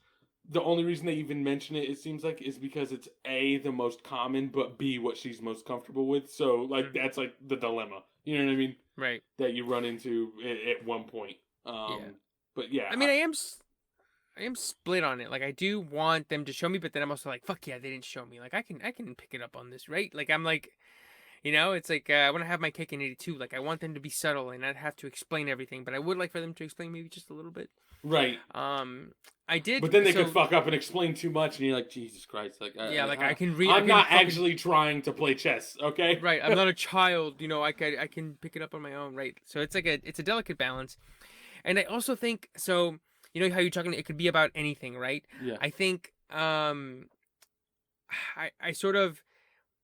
the only reason they even mention it seems like, is because it's A, the most common, but B, what she's most comfortable with. So like Mhm. that's like the dilemma. You know what I mean? Right. That you run into at one point. Yeah. But yeah, I mean, I am split on it. Like, I do want them to show me, but then I'm also like, fuck yeah, they didn't show me. Like, I can pick it up on this, right? Like, I'm like, it's like I want to have my cake and eat it too. Like, I want them to be subtle and not have to explain everything, but I would like for them to explain maybe just a little bit. right. Um, I did But then they could so. fuck up and explain too much, and you're like, Jesus Christ! Like, Yeah, like I I'm can not fucking actually trying to play chess, okay? right. I'm not a child, I can pick it up on my own, right? So it's a delicate balance. And I also think so. You know how you're talking. It could be about anything, right? Yeah. I think I sort of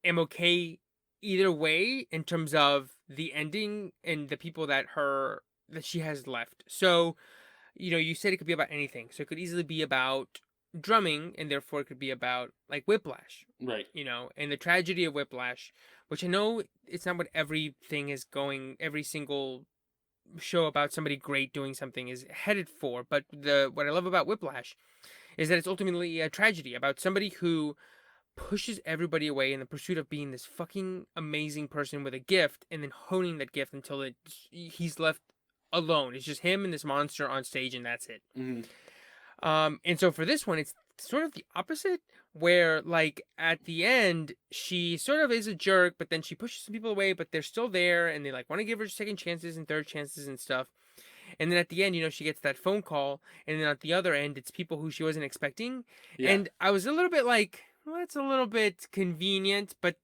am okay either way in terms of the ending and the people that she has left. So you said it could be about anything. So it could easily be about drumming, and therefore it could be about like Whiplash. Right. And the tragedy of Whiplash, which I know it's not what everything is going. Every single show about somebody great doing something is headed for. But the what I love about Whiplash is that it's ultimately a tragedy about somebody who pushes everybody away in the pursuit of being this fucking amazing person with a gift, and then honing that gift until he's left alone. It's just him and this monster on stage, and that's it. Mm-hmm. And so for this one, it's sort of the opposite, where like at the end, she sort of is a jerk, but then she pushes some people away, but they're still there, and they like want to give her second chances and third chances and stuff. And then at the end, she gets that phone call, and then at the other end, it's people who she wasn't expecting. Yeah. And I was a little bit like, well, that's a little bit convenient, but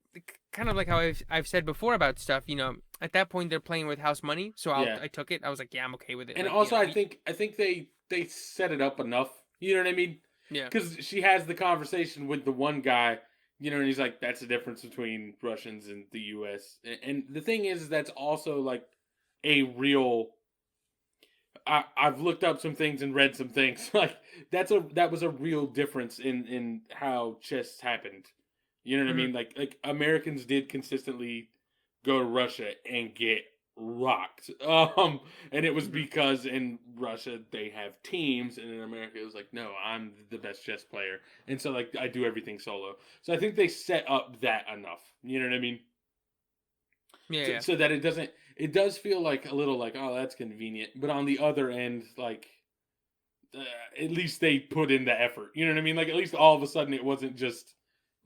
kind of like how I've said before about stuff. At that point they're playing with house money, so I took it. I was like, yeah, I'm okay with it. And like, also, I think they set it up enough. You know what I mean? Yeah. Because she has the conversation with the one guy, and he's like, "That's the difference between Russians and the U.S." And the thing is that's also like a real. I've looked up some things and read some things. Like that was a real difference in how chess happened. You know what I mean? Like Americans did consistently go to Russia and get rocked. And it was because in Russia they have teams, and in America it was like, no, I'm the best chess player, and so like I do everything solo. So I think they set up that enough. You know what I mean? Yeah. So that it doesn't. It does feel like a little like, oh, that's convenient, but on the other end, like at least they put in the effort. You know what I mean? Like at least all of a sudden it wasn't just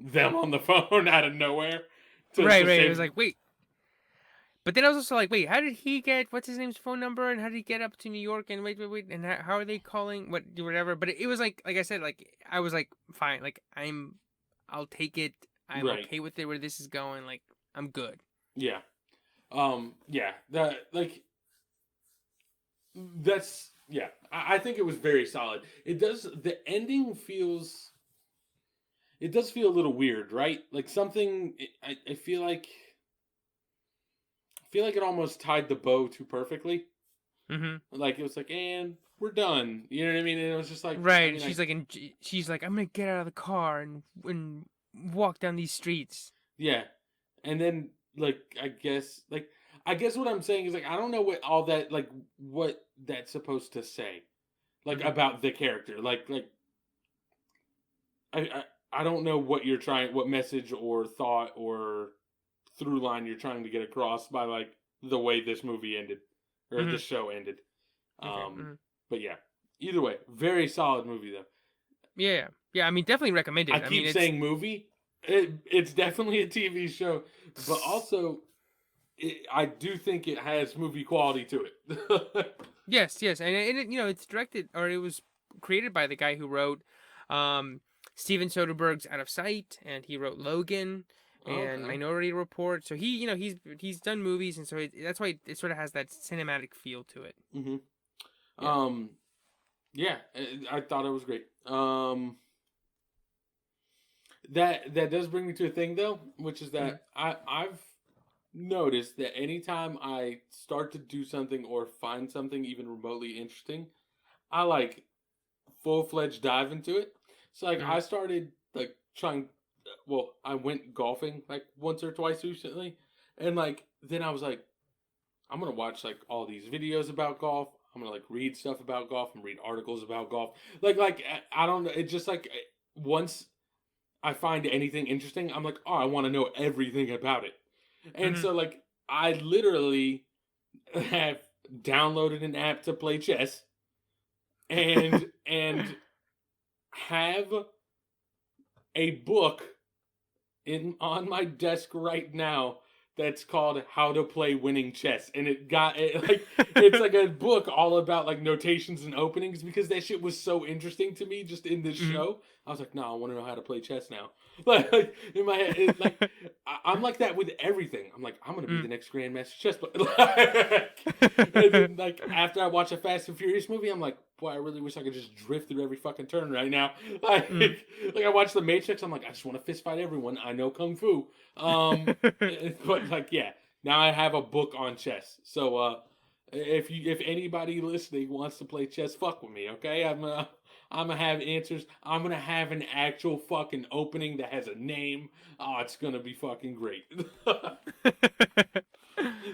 them on the phone out of nowhere. Right. It was like, wait. But then I was also like, wait, how did he get what's his name's phone number, and how did he get up to New York, and wait, and how are they calling whatever? But it was like I said, like I was like, fine, like I'll take it. I'm okay with it where this is going. Like I'm good. Yeah. Yeah. That like that's yeah. I think it was very solid. It does. The ending feels. It does feel a little weird, right? Like something. I feel like. I feel like it almost tied the bow too perfectly. Mm-hmm. Like it was like, and we're done. You know what I mean? And it was just like, right. I mean, she's like, I'm gonna get out of the car and walk down these streets. Yeah, and then like I guess what I'm saying is like I don't know what that's supposed to say, like about the character. Like I don't know what message or thought or through line you're trying to get across by like the way this movie ended or the show ended. But yeah, either way, very solid movie though. Yeah. I mean, definitely recommend it. I keep saying movie. It's definitely a TV show, but also I do think it has movie quality to it. yes, and it, it's directed, or it was created by the guy who wrote Steven Soderbergh's Out of Sight, and he wrote Logan and Minority Report. So he, he's done movies, and so that's why it sort of has that cinematic feel to it. Mm-hmm. Yeah, I thought it was great. That does bring me to a thing though, which is that I've noticed that anytime I start to do something or find something even remotely interesting, I like full-fledged dive into it. So like I started like trying. Well, I went golfing like once or twice recently, and like then I was like, I'm gonna watch like all these videos about golf. I'm gonna like read stuff about golf and read articles about golf. Like I don't know. It's just like once I find anything interesting, I'm like, oh, I want to know everything about it. And so like I literally have downloaded an app to play chess, and have a book on my desk right now that's called How to Play Winning Chess, and it's like a book all about like notations and openings, because that shit was so interesting to me just in this show. I was like, no, I want to know how to play chess now. Like in my head, I'm like that with everything. I'm like, I'm gonna be the next Grandmaster chess player. And then like after I watch a Fast and Furious movie, I'm like, boy, I really wish I could just drift through every fucking turn right now. Like I watch The Matrix, I'm like, I just want to fist fight everyone. I know kung fu. But like, yeah, now I have a book on chess. So if anybody listening wants to play chess, fuck with me, okay? I'm gonna have answers. I'm gonna have an actual fucking opening that has a name. Oh, it's gonna be fucking great.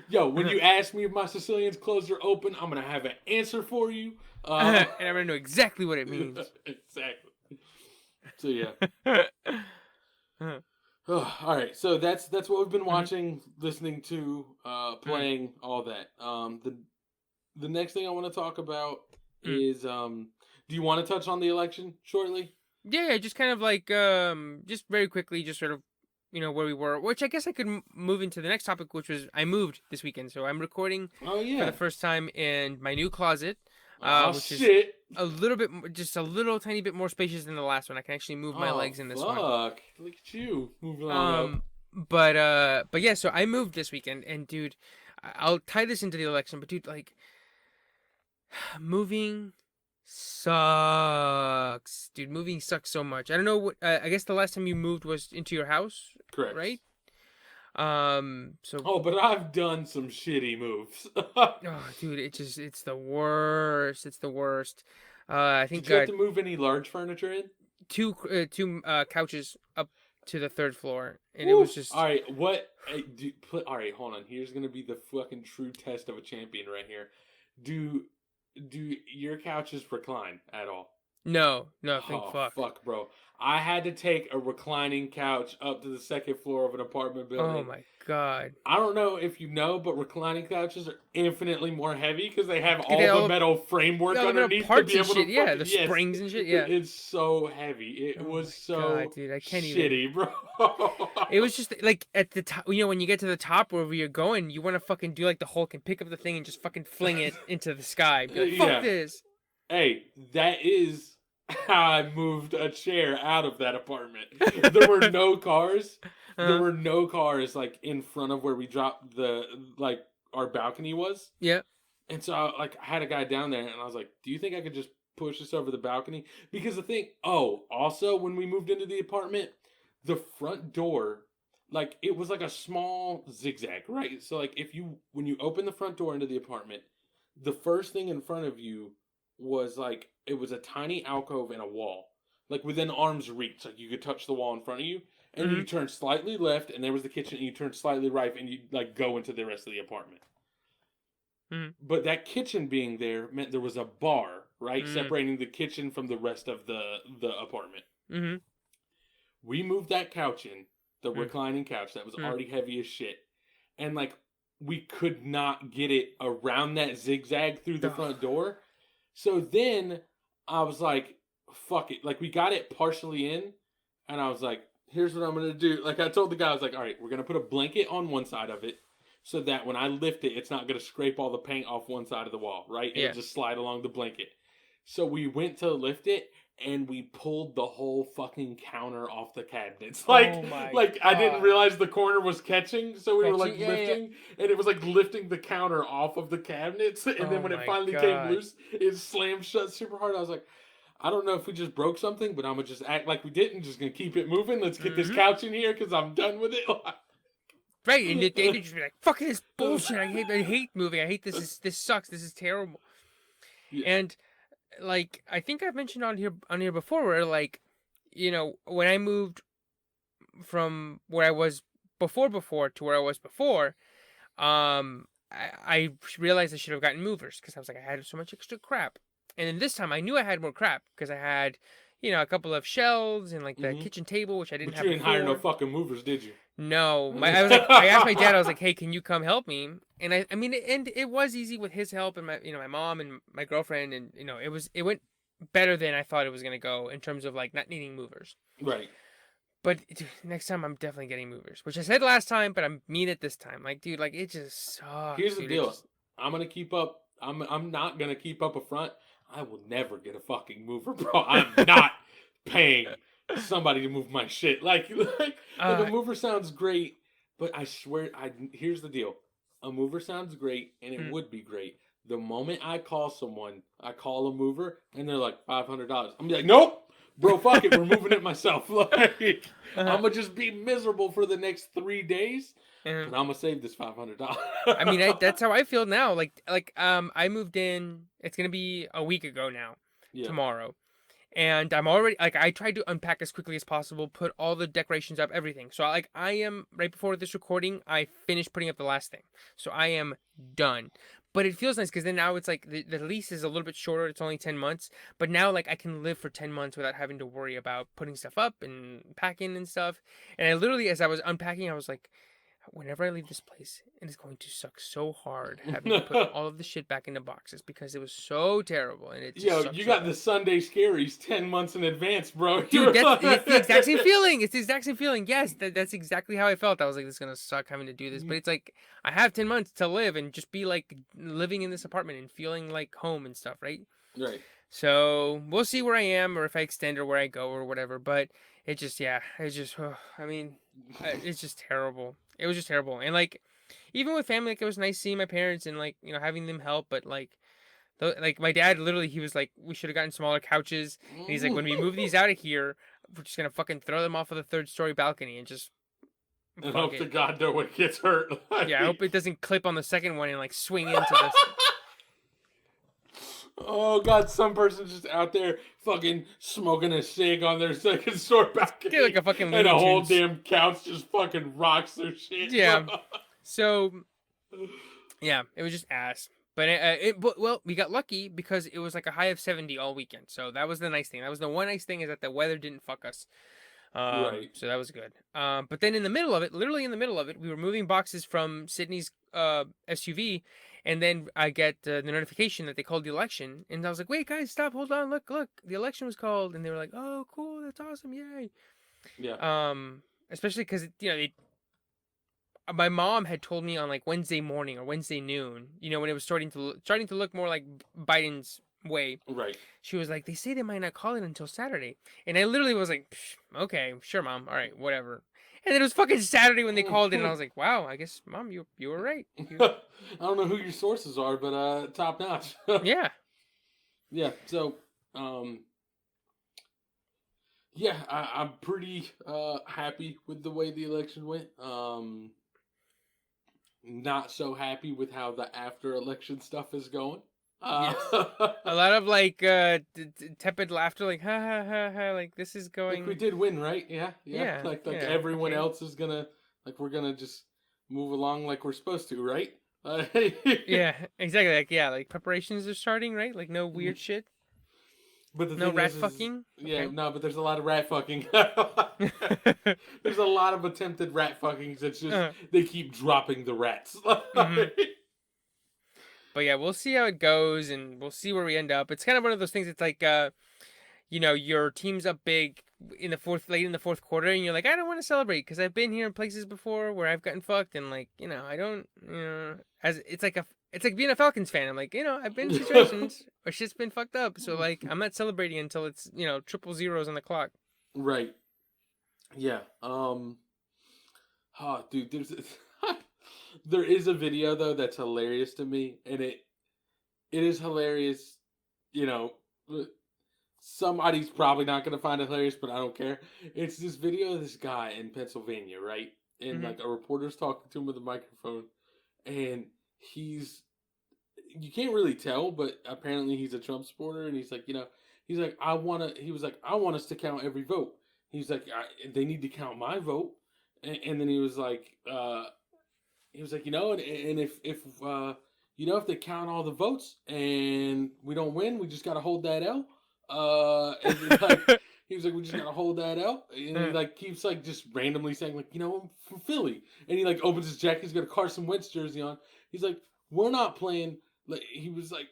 Yo, when you ask me if my Sicilian's closed or open, I'm gonna have an answer for you. And I'm gonna know exactly what it means. Exactly. So yeah. All right, so that's what we've been Mm-hmm. watching, listening to, Mm-hmm. playing, all that. The next thing I want to talk about Mm-hmm. is do you want to touch on the election shortly? Yeah, just kind of like just very quickly, just sort of where we were, which I guess I could move into the next topic, which was I moved this weekend, so I'm recording Oh for the yeah. first time in my new closet, Oh which is shit. a little bit, just a little tiny bit more spacious than the last one. I can actually move my Oh legs in this one. fuck. Look at you moving on up. Um, but yeah, so I moved this weekend, and dude, I'll tie this into the election, but dude, like moving sucks, dude. Moving sucks so much. I don't know what. I guess the last time you moved was into your house, Correct. right? So Oh, but I've done some shitty moves. oh, dude, it's the worst. It's the worst. I think Did you have to move any large furniture in? two couches up to the third floor, and it was Woo! All just right, what? All right, hold on. Here's gonna be the fucking true test of a champion right here. Do do your couches recline at all? no, no, thank Oh fuck. fuck, bro! I had to take a reclining couch up to the second floor of an apartment Oh building. my god. I don't know if you know, but reclining couches are infinitely more heavy because they have Get all the all the metal framework all the metal underneath to parts be and able shit. to Yeah, fucking the yes. springs and shit. Yeah. It's so heavy. It Oh was my god, so dude, I can't even. shitty, bro. It was just like at the top, when you get to the top wherever you're going, you want to fucking do like the Hulk and pick up the thing and just fucking fling it into the sky. Be like, fuck Yeah. this. Hey, that is how I moved a chair out of that apartment. There were no cars. There uh, were no cars like in front of where we dropped the like our balcony was. yeah. And so I had a guy down there and I was like, "Do you think I could just push this over the balcony?" Because the thing, oh, also when we moved into the apartment, the front door like it was like a small zigzag, right? So like if you when you open the front door into the apartment, the first thing in front of you was like it was a tiny alcove and a wall, like within arm's reach, like you could touch the wall in front of you, and Mm-hmm. you turn slightly left, and there was the kitchen, and you turn slightly right, and you like go into the rest of the apartment. Mm-hmm. But that kitchen being there meant there was a bar, right, Mm-hmm. separating the kitchen from the rest of the apartment. Mm-hmm. We moved that couch in, the reclining couch that was Mm-hmm. already heavy as shit, and like we could not get it around that zigzag through the front door. So then I was like, fuck it. Like we got it partially in, and I was like, here's what I'm gonna do. Like I told the guy, I was like, all right, we're gonna put a blanket on one side of it, so that when I lift it, it's not gonna scrape all the paint off one side of the wall, right? It'll Yeah. just slide along the blanket. So we went to lift it, and we pulled the whole fucking counter off the cabinets. Oh my Like I didn't god. realize the corner was catching, so we were Catching? like Yeah, yeah. lifting, and it was like lifting the counter off of the cabinets. And then Oh when it my finally came god. loose, it slammed shut super hard. I was like, I don't know if we just broke something, but I'm gonna just act like we didn't. Just gonna keep it moving. Let's get this Mm-hmm. couch in here because I'm done with it. Right, and at the end, you just be like, "Fuck this bullshit! I hate moving. I hate this. This sucks. This is terrible." Yeah. And like, I think I've mentioned on here before, where like, when I moved from where I was before to where I was before, I realized I should have gotten movers because I was like, I had so much extra crap. And then this time I knew I had more crap because I had, a couple of shelves and like the Mm-hmm. kitchen table, which I didn't But you have didn't hire no before. fucking movers, did you? No, I asked my dad, I was like, hey, can you come help me? And I mean, and it was easy with his help and my mom and my girlfriend, and it went better than I thought it was gonna go in terms of like not needing movers. Right. But dude, next time I'm definitely getting movers, which I said last time, but I mean it this time. Like, dude, like it just sucks. Here's the Dude, deal. I'm gonna keep up. I'm not gonna keep up a front. I will never get a fucking mover, bro. I'm not paying somebody to move my shit. Like a uh, mover sounds great, but I swear, here's the deal. A mover sounds great, and it mm, would be great. The moment I call someone, I call a mover, and they're like $500. I'm like, nope, bro, fuck it, we're moving it myself. Like, uh, I'm gonna just be miserable for the next 3 days, uh, but I'm gonna save this $500. I mean, that's how I feel now. I moved in. It's gonna be a week ago now, Yeah. tomorrow. And I'm already like I tried to unpack as quickly as possible, put all the decorations up, everything. So like I am right before this recording, I finished putting up the last thing. So I am done. But it feels nice because then now it's like the lease is a little bit shorter. It's only 10 months. But now, like, I can live for 10 months without having to worry about putting stuff up and packing and stuff. And I literally, as I was unpacking, I was like, whenever I leave this place, it is going to suck so hard having to put all of the shit back into boxes because it was so terrible and it just Yo, sucks you so got bad. the Sunday scaries 10 months in advance, bro. Dude, it's the exact same feeling. It's the exact same feeling. Yes, that's exactly how I felt. I was like, this is gonna suck having to do this, but it's like I have 10 months to live and just be like living in this apartment and feeling like home and stuff, right? Right. So we'll see where I am or if I extend or where I go or whatever. But it just, yeah, it's just, I mean, it's just terrible. It was just terrible. And like, even with family, like it was nice seeing my parents and like having them help. But like my dad, literally, he was like, we should have gotten smaller couches. And he's like, when we move these out of here, we're just gonna fucking throw them off of the third-story balcony and just And fuck hope to it. God no one gets hurt. Yeah, I hope it doesn't clip on the second one and like swing into this. Oh God, some person's just out there fucking smoking a cig on their second story balcony. Get like a fucking and Looney a whole Tunes. damn couch just fucking rocks their shit. Yeah. So yeah, it was just ass. But well, we got lucky because it was like a high of 70 all weekend. So that was the nice thing. That was the one nice thing is that the weather didn't fuck us. Right. So that was good. But then in the middle of it, literally in the middle of it, we were moving boxes from Sydney's SUV, and then I get the notification that they called the election, and I was like, "Wait, guys, stop! Hold on! Look! The election was called!" And they were like, "Oh, cool! That's awesome! Yay!" Yeah. Especially because my mom had told me on like Wednesday morning or Wednesday noon, when it was starting to look more like Biden's way. Right. She was like, they say they might not call it until Saturday. And I literally was like, okay, sure, Mom. All right, whatever. And then it was fucking Saturday when they called it, and I was like, wow, I guess, Mom, you were right. I don't know who your sources are, but top notch. Yeah. Yeah. So, yeah, I'm pretty happy with the way the election went. Not so happy with how the after election stuff is going. Yes. A lot of like tepid laughter, like ha ha ha ha, like this is going. Like we did win, right? Yeah. Yeah. Like yeah, everyone okay. else is gonna, like we're gonna just move along like we're supposed to, right? Yeah, exactly. Like like preparations are starting, right? Like no weird shit. But the No thing rat is fucking. yeah, Okay. no, but there's a lot of rat fucking. There's a lot of attempted rat fuckings. It's just they keep dropping the rats. Mm-hmm. But yeah, we'll see how it goes, and we'll see where we end up. It's kind of one of those things. It's like, your team's up big late in the fourth quarter, and you're like, I don't want to celebrate because I've been here in places before where I've gotten fucked, and like, I don't, as it's like being a Falcons fan. I'm like, I've been in situations where shit's been fucked up, so like, I'm not celebrating until it's triple zeros on the clock. Right. Yeah. Dude, there is a video though that's hilarious to me, and it is hilarious. You know, somebody's probably not gonna find it hilarious, but I don't care. It's this video of this guy in Pennsylvania, right? And Mm-hmm. like a reporter's talking to him with a microphone, and you can't really tell, but apparently he's a Trump supporter, and he's like, he was like, I want us to count every vote. He's like, they need to count my vote, and then he was like, and if they count all the votes and we don't win, we just gotta hold that L. And like he was like, we just gotta hold that L, and he like keeps like just randomly saying like, I'm from Philly, and he like opens his jacket, he's got a Carson Wentz jersey on. He's like, we're not playing. Like he was like,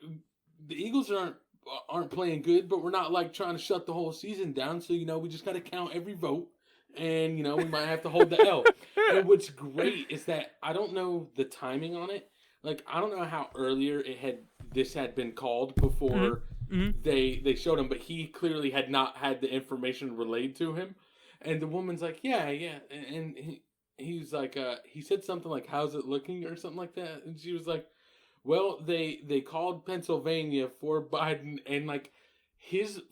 the Eagles aren't playing good, but we're not like trying to shut the whole season down. So we just got to count every vote, and we might have to hold the L. And what's great is that I don't know the timing on it. Like I don't know how earlier this had been called before Mm-hmm. they showed him, but he clearly had not had the information relayed to him. And the woman's like, yeah, and he's like, he said something like, how's it looking or something like that, and she was like, well, they called Pennsylvania for Biden, and like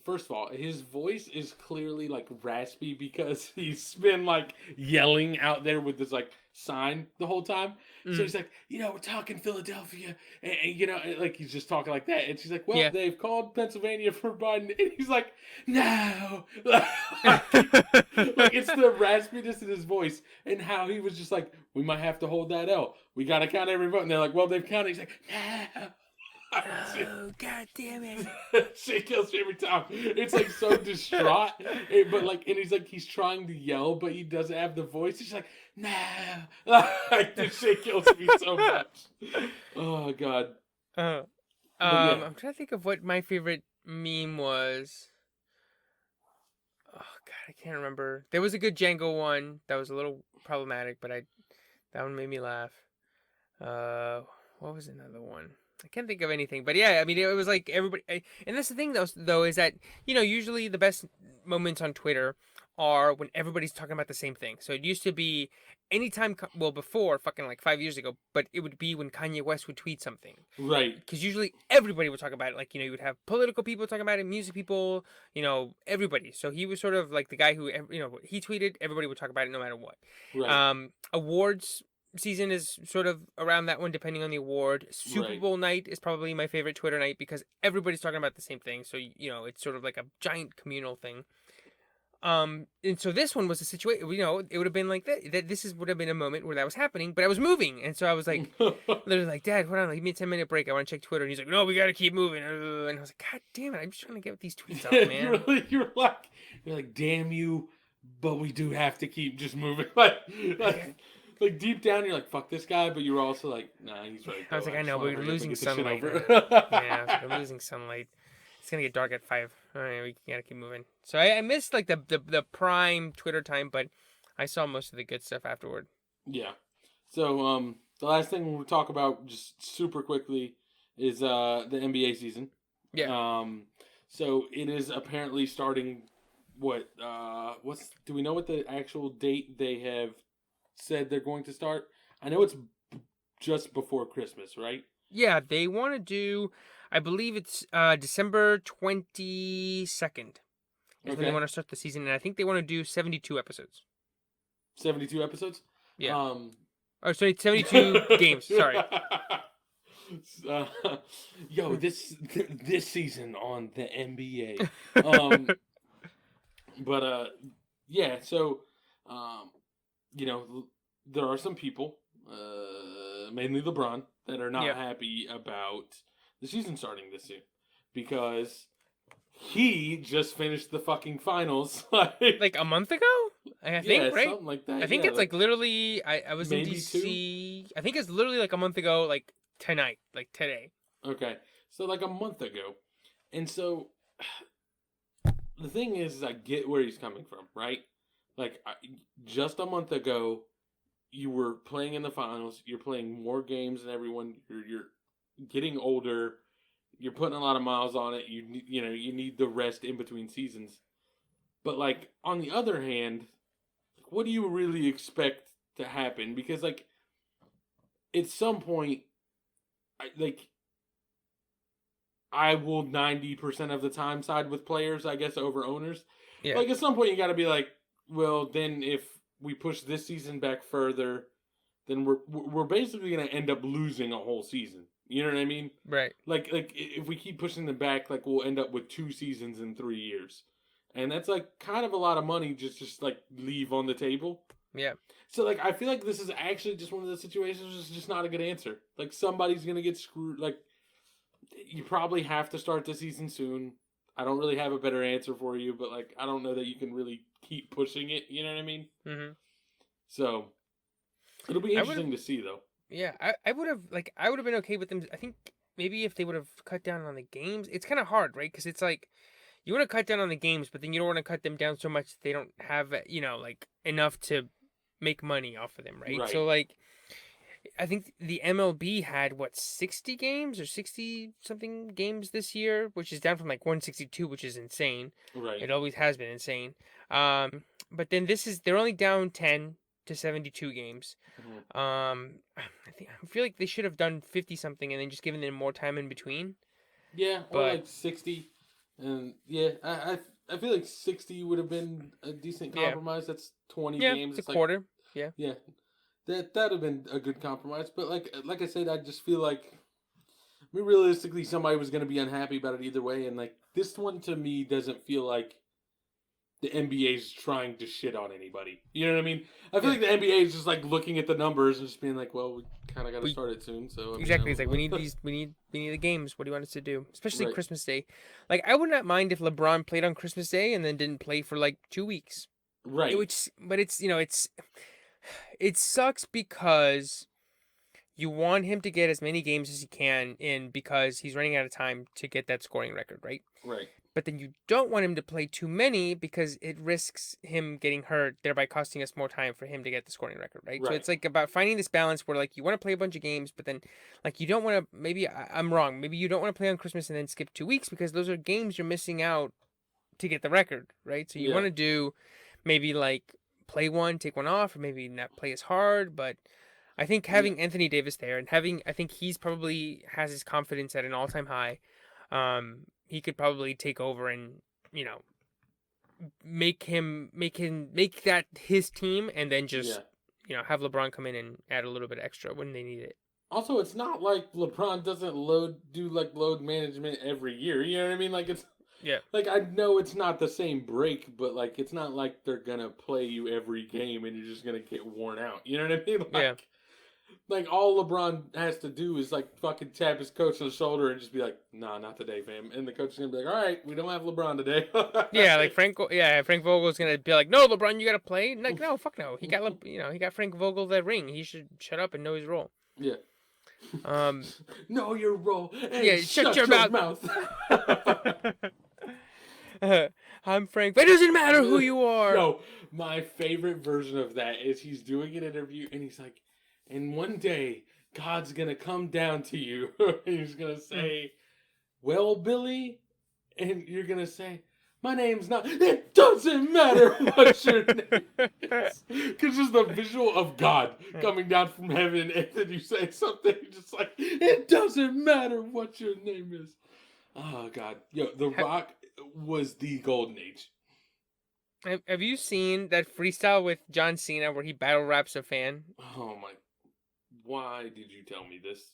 first of all, his voice is clearly like raspy because he's been like yelling out there with this like sign the whole time. So Mm. he's like, we're talking Philadelphia, and like he's just talking like that. And she's like, well, Yeah. they've called Pennsylvania for Biden, and he's like, no, like, it's the raspiness in his voice and how he was just like, we might have to hold that L. We got to count every vote. And they're like, well, they've counted. He's like, no. Oh, God damn it. Shit kills me every time. It's like so distraught, but like, and he's trying to yell, but he doesn't have the voice. He's like, no, like this shit kills me so much. Oh god, Uh, but yeah, I'm trying to think of what my favorite meme was. Oh God, I can't remember. There was a good Django one that was a little problematic, but that one made me laugh. Uh, what was another one? I can't think of anything, but yeah, I mean, it was like everybody, and that's the thing though, is that usually the best moments on Twitter are when everybody's talking about the same thing. So it used to be anytime, well, before fucking like 5 years ago, but it would be when Kanye West would tweet something, right, because usually everybody would talk about it. Like you would have political people talking about it, music people, everybody. So he was sort of like the guy who he tweeted, everybody would talk about it no matter what. right, Awards season is sort of around that one, depending on the award. Super right. Bowl night is probably my favorite Twitter night because everybody's talking about the same thing. So it's sort of like a giant communal thing. And so this one was a situation. It would have been like that. This would have been a moment where that was happening, but I was moving, and so I was like, literally like, Dad, hold on, give me a 10-minute break. I want to check Twitter. And he's like, No, we got to keep moving. And I was like, God damn it, I'm just trying to get these tweets off, man. you're like, damn you, but we do have to keep just moving. Like deep down, you're like, fuck this guy, but you were also like, nah, he's right. I was like, I know, but we're losing sunlight. Over. Yeah, we're losing sunlight. It's gonna get dark at 5. All right, we gotta keep moving. So I missed like the prime Twitter time, but I saw most of the good stuff afterward. Yeah. So the last thing we'll talk about just super quickly is the NBA season. Yeah. So it is apparently starting. Do we know what the actual date they have said they're going to start? I know it's just before Christmas, right? Yeah, they want to do. I believe it's December 22nd is when they want to start the season, and I think they want to do 72 episodes. 72 episodes. Yeah. Or sorry, 72 games. Sorry. This season on the NBA. But yeah. So, there are some people, mainly LeBron, that are not happy about the season starting this year because he just finished the fucking finals like a month ago. I think, right? Something like that. I think it's like literally. I was in DC. 2? I think it's literally like a month ago, like tonight, like today. Okay, so like a month ago, and so the thing is I get where he's coming from, right? Like just a month ago, you were playing in the finals. You're playing more games than everyone. You're getting older. You're putting a lot of miles on it. You need the rest in between seasons. But like on the other hand, what do you really expect to happen? Because like at some point, I will 90% of the time side with players, I guess, over owners. Yeah. Like at some point, you got to be like, well, then if we push this season back further, then we're basically going to end up losing a whole season. You know what I mean? Right. Like if we keep pushing them back, like we'll end up with 2 seasons in 3 years. And that's like kind of a lot of money just like leave on the table. Yeah. So like I feel like this is actually just one of those situations that's just not a good answer. Like somebody's going to get screwed. Like you probably have to start the season soon. I don't really have a better answer for you, but like I don't know that you can really keep pushing it. You know what I mean? Mm-hmm. So it'll be interesting to see, though. Yeah, I would have been okay with them. I think maybe if they would have cut down on the games, it's kind of hard, right? Because it's like you want to cut down on the games, but then you don't want to cut them down so much they don't have like enough to make money off of them, right? So like. I think the MLB had 60 games or 60 something games this year, which is down from like 162, which is insane. Right. It always has been insane. But then they're only down 10 to 72 games. Mm-hmm. I feel like they should have done 50 something and then just given them more time in between. Yeah, or like 60. And yeah, I feel like 60 would have been a decent compromise. That's 20 games. It's a quarter. Yeah. Yeah. That'd have been a good compromise. But like I said, I just feel like, I mean, realistically, somebody was going to be unhappy about it either way. And like this one to me doesn't feel like the NBA is trying to shit on anybody. You know what I mean? I feel Yeah. like the NBA is just like looking at the numbers and just being like, well, we kind of got to We start it soon. So I exactly. It's like we mean, need these. We need the games. What do you want us to do? Especially right, Christmas Day. Like I would not mind if LeBron played on Christmas Day and then didn't play for like 2 weeks. It right, would, but it's it sucks because you want him to get as many games as he can in because he's running out of time to get that scoring record, right? right. But then you don't want him to play too many because it risks him getting hurt, thereby costing us more time for him to get the scoring record, right? So Right. it's like about finding this balance where like you want to play a bunch of games, but then like you don't want to. Maybe I'm wrong. Maybe you don't want to play on Christmas and then skip 2 weeks because those are games you're missing out to get the record, right? So you Yeah. want to do maybe like play one, take one off, or maybe not play as hard, but I think Yeah. having Anthony Davis there and having, I think he's probably has his confidence at an all-time high. He could probably take over and you know make that his team, and then Yeah. just have LeBron come in and add a little bit extra when they need it. Also, it's not like LeBron doesn't do like load management every year. You know what I mean? Like it's Yeah, like I know it's not the same break, but like it's not like they're gonna play you every game and you're just gonna get worn out. You know what I mean? yeah, Like all LeBron has to do is like fucking tap his coach on the shoulder and just be like, "Nah, not today, fam." And the coach is gonna be like, "All right, we don't have LeBron today." yeah. Like Frank Vogel's gonna be like, "No, LeBron, you gotta play." Like, no, fuck no. He got he got Frank Vogel that ring. He should shut up and know his role. Yeah. Um, Know your role and yeah, shut shut your your mouth. mouth. I'm Frank. But it doesn't matter who you are. No, my favorite version of that is he's doing an interview and he's like, and one day God's gonna come down to you. And he's gonna say, "Well, Billy," and you're gonna say, "My name's not." It doesn't matter what your name is, because just the visual of God coming down from heaven, and then you say something just like, "It doesn't matter what your name is." Oh God, yo, The Rock was the golden age. Have you seen that freestyle with John Cena where he battle raps a fan? Oh my! Why did you tell me this?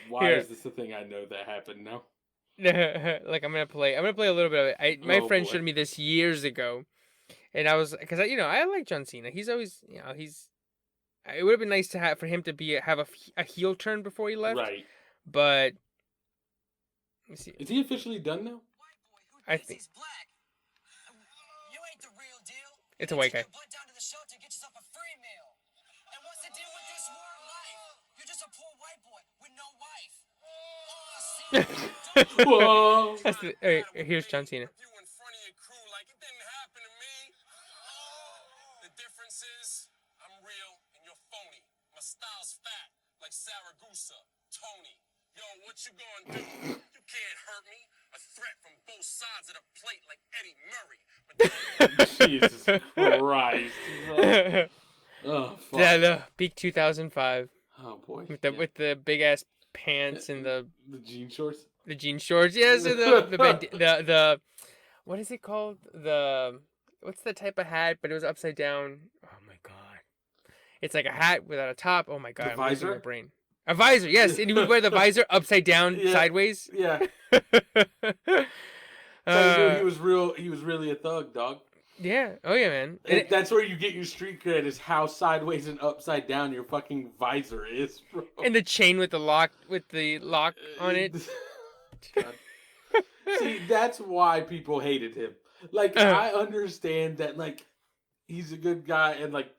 Why Here, is this a thing I know that happened now? like I'm gonna play. I'm gonna play a little bit of it. My Oh friend boy! showed me this years ago, and I was because I like John Cena. He's always he's. It would have been nice to have for him to have a heel turn before he left, Right? but let me see. Is he officially done now? I think it's a white guy. Whoa! That's here's John Cena. Jesus Christ! Oh fuck! Yeah, the peak 2005 Oh boy! with the Yeah. with the big ass pants and the jean shorts. jean shorts. Yes, and the what is it called? What's the type of hat? But it was upside down. Oh my god! It's like a hat without a top. Oh my god! The I'm losing my visor? brain. A visor, yes, and he would wear the visor upside down, Yeah. sideways. Yeah. Tell you he uh, was real. He was really a thug, dog. yeah. Oh yeah, man. And That's where you get your street cred, is how sideways and upside down your fucking visor is, bro. and the chain with the lock on it. God. See, that's why people hated him. Like, I understand that, like, he's a good guy and, like,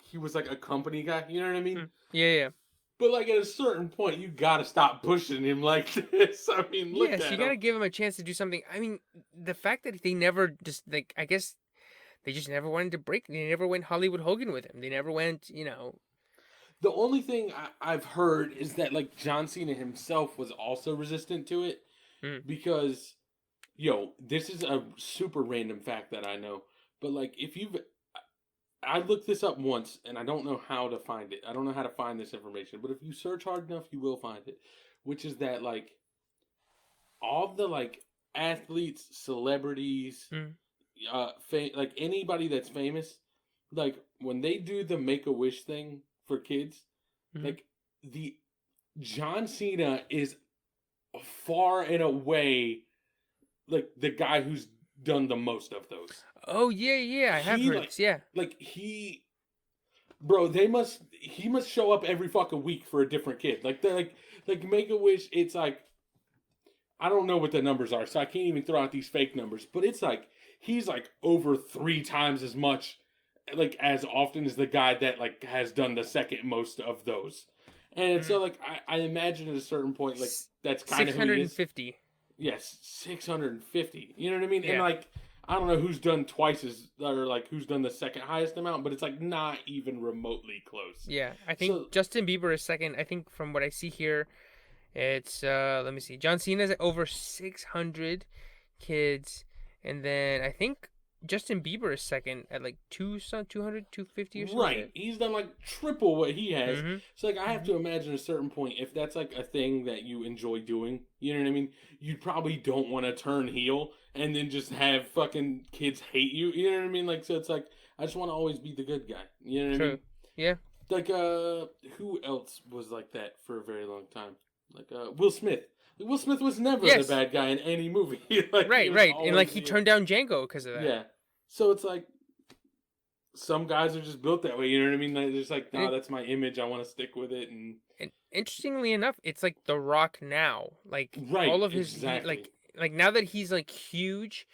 he was, like, a company guy. You know what I mean? Yeah. But, like, at a certain point, you gotta stop pushing him like this. I mean, look Yes, at you him. gotta give him a chance to do something. I mean, the fact that they never just like, I guess they just never wanted to break. They never went Hollywood Hogan with him. They never went, The only thing I've heard is that, like, John Cena himself was also resistant to it. Mm. Because, this is a super random fact that I know. But, like, I looked this up once, and I don't know how to find it. I don't know how to find this information. But if you search hard enough, you will find it. Which is that, like, all the, like, athletes, celebrities, Mm. like, anybody that's famous, like, when they do the Make-A-Wish thing for kids, Hmm. like the John Cena is far and away like the guy who's done the most of those. Oh yeah, yeah, I have He heard this. Yeah. he bro, he must show up every fucking week for a different kid. Like they're like Make a Wish. It's like I don't know what the numbers are, so I can't even throw out these fake numbers. But it's like he's like over 3 times as much, like as often as the guy that like has done the second most of those. And so Mm. like I imagine at a certain point like that's kind Six of who he hundred and is. fifty. Yes, 650. You know what I mean? And Yeah. like I don't know who's done twice as or like who's done the second highest amount, but it's like not even remotely close. Yeah. I think So Justin Bieber is second. I think from what I see here, it's let me see. John Cena's at over 600 kids, and then I think Justin Bieber is second at like 200, 250 or something like right, that. he's done like triple what he has. Mm-hmm. So like I have Mm-hmm. to imagine at a certain point if that's like a thing that you enjoy doing, you know what I mean? You probably don't want to turn heel and then just have fucking kids hate you. You know what I mean? Like so it's like I just want to always be the good guy. You know what I mean? True. Yeah. Like who else was like that for a very long time? Like Will Smith. Like, Will Smith was never the Yes. bad guy in any movie. Like he Right. was Right. And like always he the turned down Django because of that. yeah. So it's like some guys are just built that way. You know what I mean? They're just like, And nah, that's my image. I want to stick with it. and interestingly enough, it's like The Rock now. Like Right, all of his exactly. like now that he's like huge,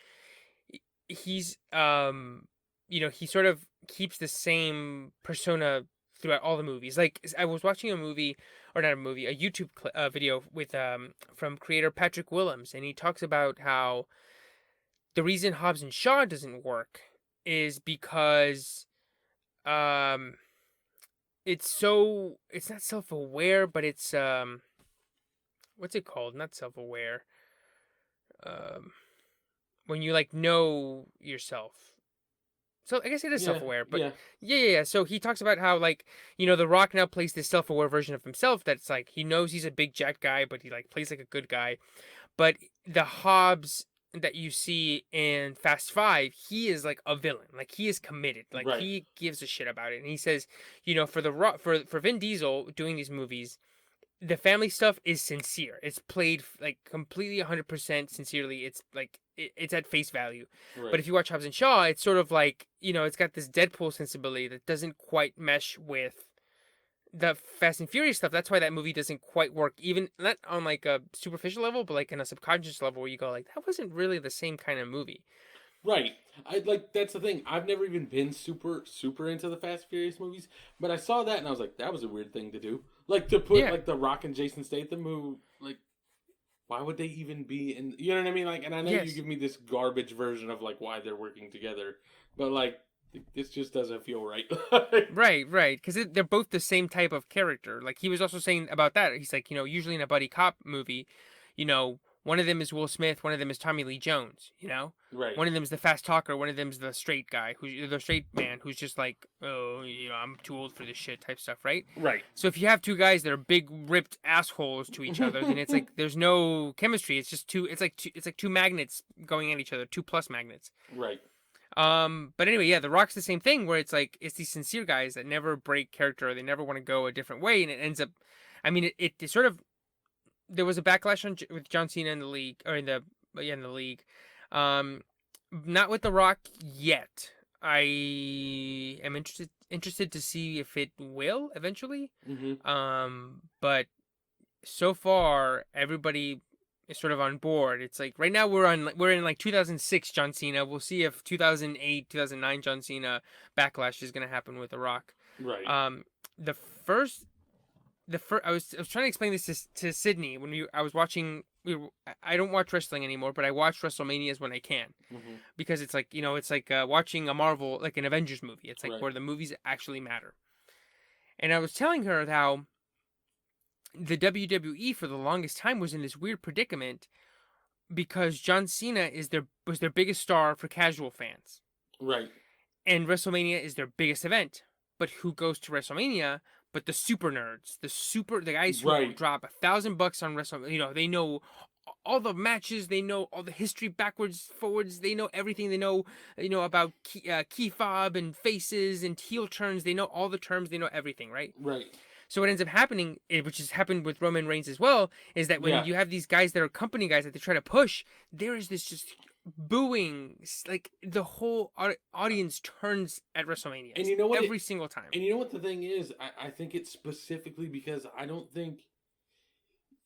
he's he sort of keeps the same persona throughout all the movies. Like I was watching a movie or not a movie, a YouTube video with from creator Patrick Willems, and he talks about how the reason Hobbs and Shaw doesn't work is because um it's not self-aware, but it's what's it called? Not self-aware. Um when you like know yourself. So I guess it is Yeah, self-aware, but yeah, yeah. So he talks about how like The Rock now plays this self-aware version of himself. That's like he knows he's a big jack guy, but he like plays like a good guy. But the Hobbs that you see in Fast Five, he is like a villain. Like he is committed. Like right, he gives a shit about it. And he says, for for Vin Diesel doing these movies, the family stuff is sincere. It's played like completely 100% sincerely. It's like it's at face value. But right, if you watch Hobbs and Shaw, it's sort of like it's got this Deadpool sensibility that doesn't quite mesh with the Fast and Furious stuff. That's why that movie doesn't quite work, even not on like a superficial level, but like in a subconscious level where you go like that wasn't really the same kind of movie. right. I like that's the thing. I've never even been super into the Fast Furious movies, but I saw that and I was like, that was a weird thing to do. Like to put Yeah. like the Rock and Jason Statham, who like why would they even be in? You know what I mean? Like, and I know you Yes. give me this garbage version of like why they're working together, but like this just doesn't feel right. Right, right, because they're both the same type of character. Like he was also saying about that. He's like, usually in a buddy cop movie, one of them is Will Smith, one of them is Tommy Lee Jones. Right, One of them is the fast talker, one of them is the straight guy, who's the straight man, who's just like, oh, I'm too old for this shit type stuff, right? right, So if you have two guys that are big ripped assholes to each other, then it's like there's no chemistry. It's just two. It's like two magnets going at each other, two plus magnets. right, But anyway, yeah, The Rock's the same thing where it's like it's these sincere guys that never break character, or they never want to go a different way, and it ends up. I mean, it sort of there was a backlash with John Cena in the league or in the league, um, not with The Rock yet. I am interested to see if it will eventually. hmm But so far everybody is sort of on board. It's like right now we're in like 2006 John Cena. We'll see if 2008, 2009 John Cena backlash is going to happen with The Rock. right, The first I was trying to explain this to Sydney when I was watching. I don't watch wrestling anymore, but I watch WrestleManias when I can hmm because it's like it's like watching a Marvel, like an Avengers movie. It's like right, where the movies actually matter. And I was telling her how the WWE for the longest time was in this weird predicament because John Cena was their biggest star for casual fans, right, and WrestleMania is their biggest event. But who goes to WrestleMania? But the super nerds, the guys who will right, drop $1,000 on WrestleMania. They know all the matches. They know all the history backwards, forwards. They know everything. They know, about key fob and faces and heel turns. They know all the terms. They know everything, right? Right. So what ends up happening, which has happened with Roman Reigns as well, is that when Yeah. you have these guys that are company guys that they try to push, there is this just booing, like the whole audience turns at WrestleMania And you know what? every single time. And you know what the thing is? I think it's specifically because I don't think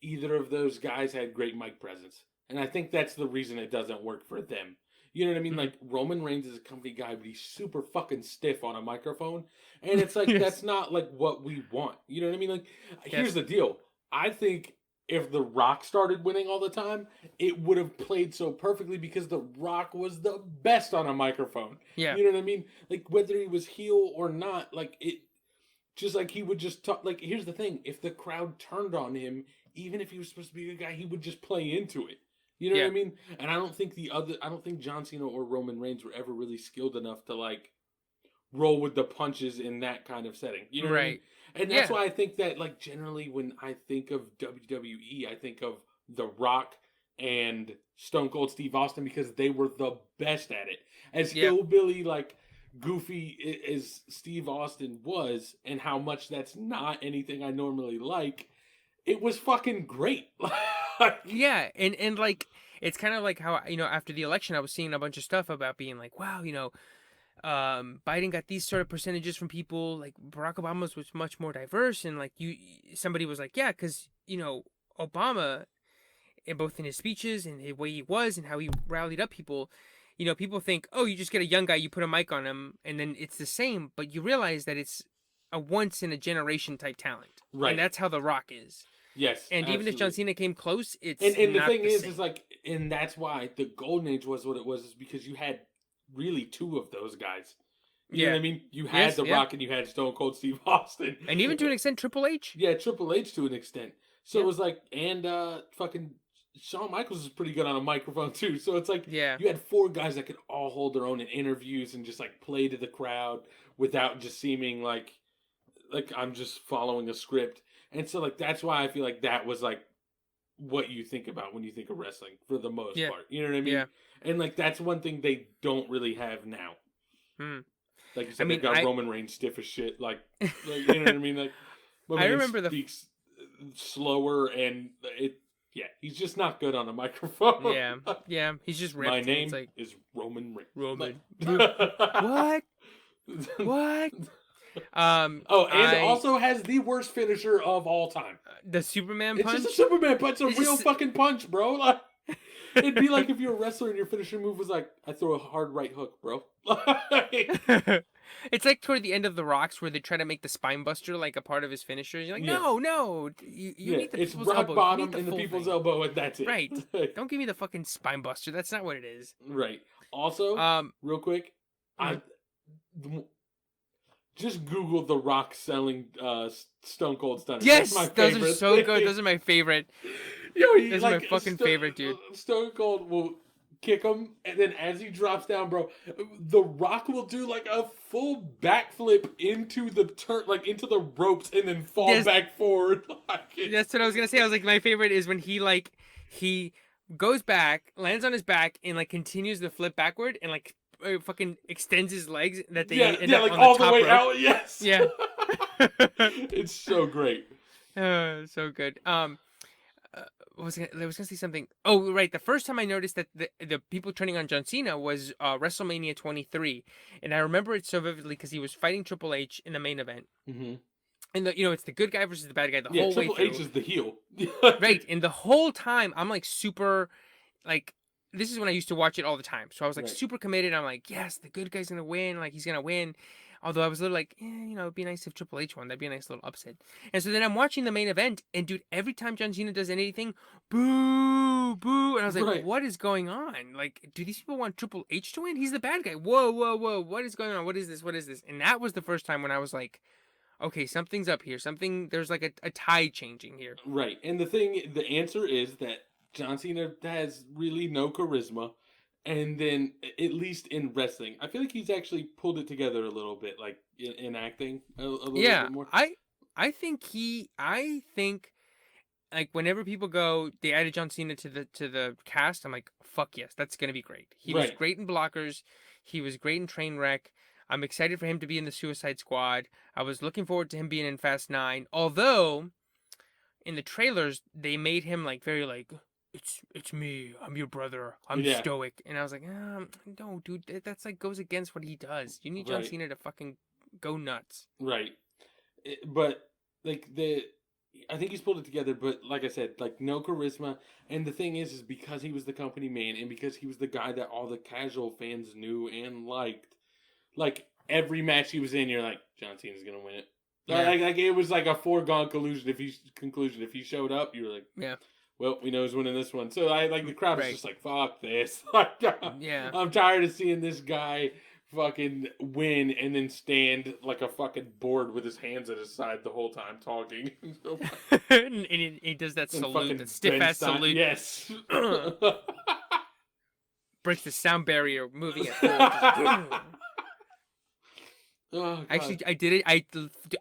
either of those guys had great mic presence. And I think that's the reason it doesn't work for them. You know what I mean? Mhm. Like, Roman Reigns is a company guy, but he's super fucking stiff on a microphone. And it's like, Yes. that's not like what we want. You know what I mean? Like, here's Yes. the deal. I think if The Rock started winning all the time, it would have played so perfectly because The Rock was the best on a microphone. Yeah. You know what I mean? Like, whether he was heel or not, like, it just like he would just talk. Like, here's the thing: if the crowd turned on him, even if he was supposed to be a good guy, he would just play into it. You know what I mean? And I don't think John Cena or Roman Reigns were ever really skilled enough to like roll with the punches in that kind of setting. You know what I mean? Right. And that's why I think that like generally when I think of WWE, I think of The Rock and Stone Cold Steve Austin because they were the best at it. As hillbilly like goofy as Steve Austin was, and how much that's not anything I normally like, it was fucking great. Yeah, and like it's kind of like how after the election I was seeing a bunch of stuff about being like, wow, Biden got these sort of percentages from people, like Barack Obama's was much more diverse, and like somebody was like, yeah, because Obama, both in his speeches and the way he was and how he rallied up people, people think, oh, you just get a young guy, you put a mic on him, and then it's the same, but you realize that it's a once in a generation type talent, Right. And that's how The Rock is. Yes, and absolutely. Even if John Cena came close, it's and the not thing the is, same. is like, and that's why the golden age was what it was, is because you had really two of those guys. You know what I mean? You had The Rock and you had Stone Cold Steve Austin, and even to an extent, Triple H. Yeah, Triple H to an extent. So it was like, and fucking Shawn Michaels is pretty good on a microphone too. So it's like, you had four guys that could all hold their own in interviews and just like play to the crowd without just seeming like I'm just following a script. And so like that's why I feel like that was like what you think about when you think of wrestling for the most part. You know what I mean? Yeah. And like that's one thing they don't really have now. Like you said, they've got Roman Reigns stiff as shit. Like you know what I mean? Like I remember speaks slower and he's just not good on a microphone. Yeah, he's just ripped. My name is Roman Reigns. Roman. What? What? And also has the worst finisher of all time. The Superman punch? It's just a Superman punch. It's a real fucking punch, bro. Like, it'd be like if you're a wrestler and your finisher move was like, I throw a hard right hook, bro. It's like toward the end of The Rock's where they try to make the spine buster like a part of his finisher. You're like, no. You need the people's elbow. It's rock bottom and the people's elbow, and that's it. Right. Don't give me the fucking spine buster. That's not what it is. Right. Also, real quick, just Google The Rock selling Stone Cold Stunner. Yes, those are so good. Those are my favorite. Those are my fucking favorite, dude. Stone Cold will kick him, and then as he drops down, bro, The Rock will do like a full backflip into the into the ropes, and then fall back forward. That's what I was gonna say. I was like, my favorite is when he goes back, lands on his back, and like continues the flip backward, and like fucking extends his legs that they end up like on all the way rope. out. Yes. Yeah. It's so great. So good. I was gonna say something. Oh, right. The first time I noticed that the people turning on John Cena was WrestleMania 23, and I remember it so vividly because he was fighting Triple H in the main event. Mm-hmm. And it's the good guy versus the bad guy the whole way through. Triple H is the heel. Right, and the whole time I'm like super, like, this is when I used to watch it all the time. So I was like super committed. I'm like, yes, the good guy's gonna win. Like, he's gonna win. Although I was a little like, it'd be nice if Triple H won. That'd be a nice little upset. And so then I'm watching the main event, and dude, every time John Cena does anything, boo, boo. And I was like, what is going on? Like, do these people want Triple H to win? He's the bad guy. Whoa, whoa, whoa. What is going on? What is this? What is this? And that was the first time when I was like, okay, something's up here. There's like a tide changing here. Right. And the answer is that John Cena has really no charisma. And then, at least in wrestling, I feel like he's actually pulled it together a little bit, like in acting a little bit more. I think like whenever people go, they added John Cena to the cast. I'm like, fuck yes, that's gonna be great. He was Right. great in Blockers. He was great in Trainwreck. I'm excited for him to be in the Suicide Squad. I was looking forward to him being in Fast 9. Although in the trailers they made him like very like it's me. I'm your brother. I'm Yeah. stoic. And I was like, no, dude, that's like goes against what he does. You need John Right. Cena to fucking go nuts. Right. But like I think he's pulled it together. But like I said, like no charisma. And the thing is because he was the company man, and because he was the guy that all the casual fans knew and liked. Like every match he was in, you're like, John Cena's gonna win it. Yeah. Like it was like a foregone conclusion. If he showed up, you were like, Yeah. well, we know who's winning this one. So I like the crowd was Right. just like, fuck this. Like, Yeah. I'm tired of seeing this guy fucking win and then stand like a fucking board with his hands at his side the whole time talking. And he does that And salute, fucking that stiff Ben ass Stein- salute. Yes. Breaks the sound barrier, moving it forward. Oh, God. Actually, I did it.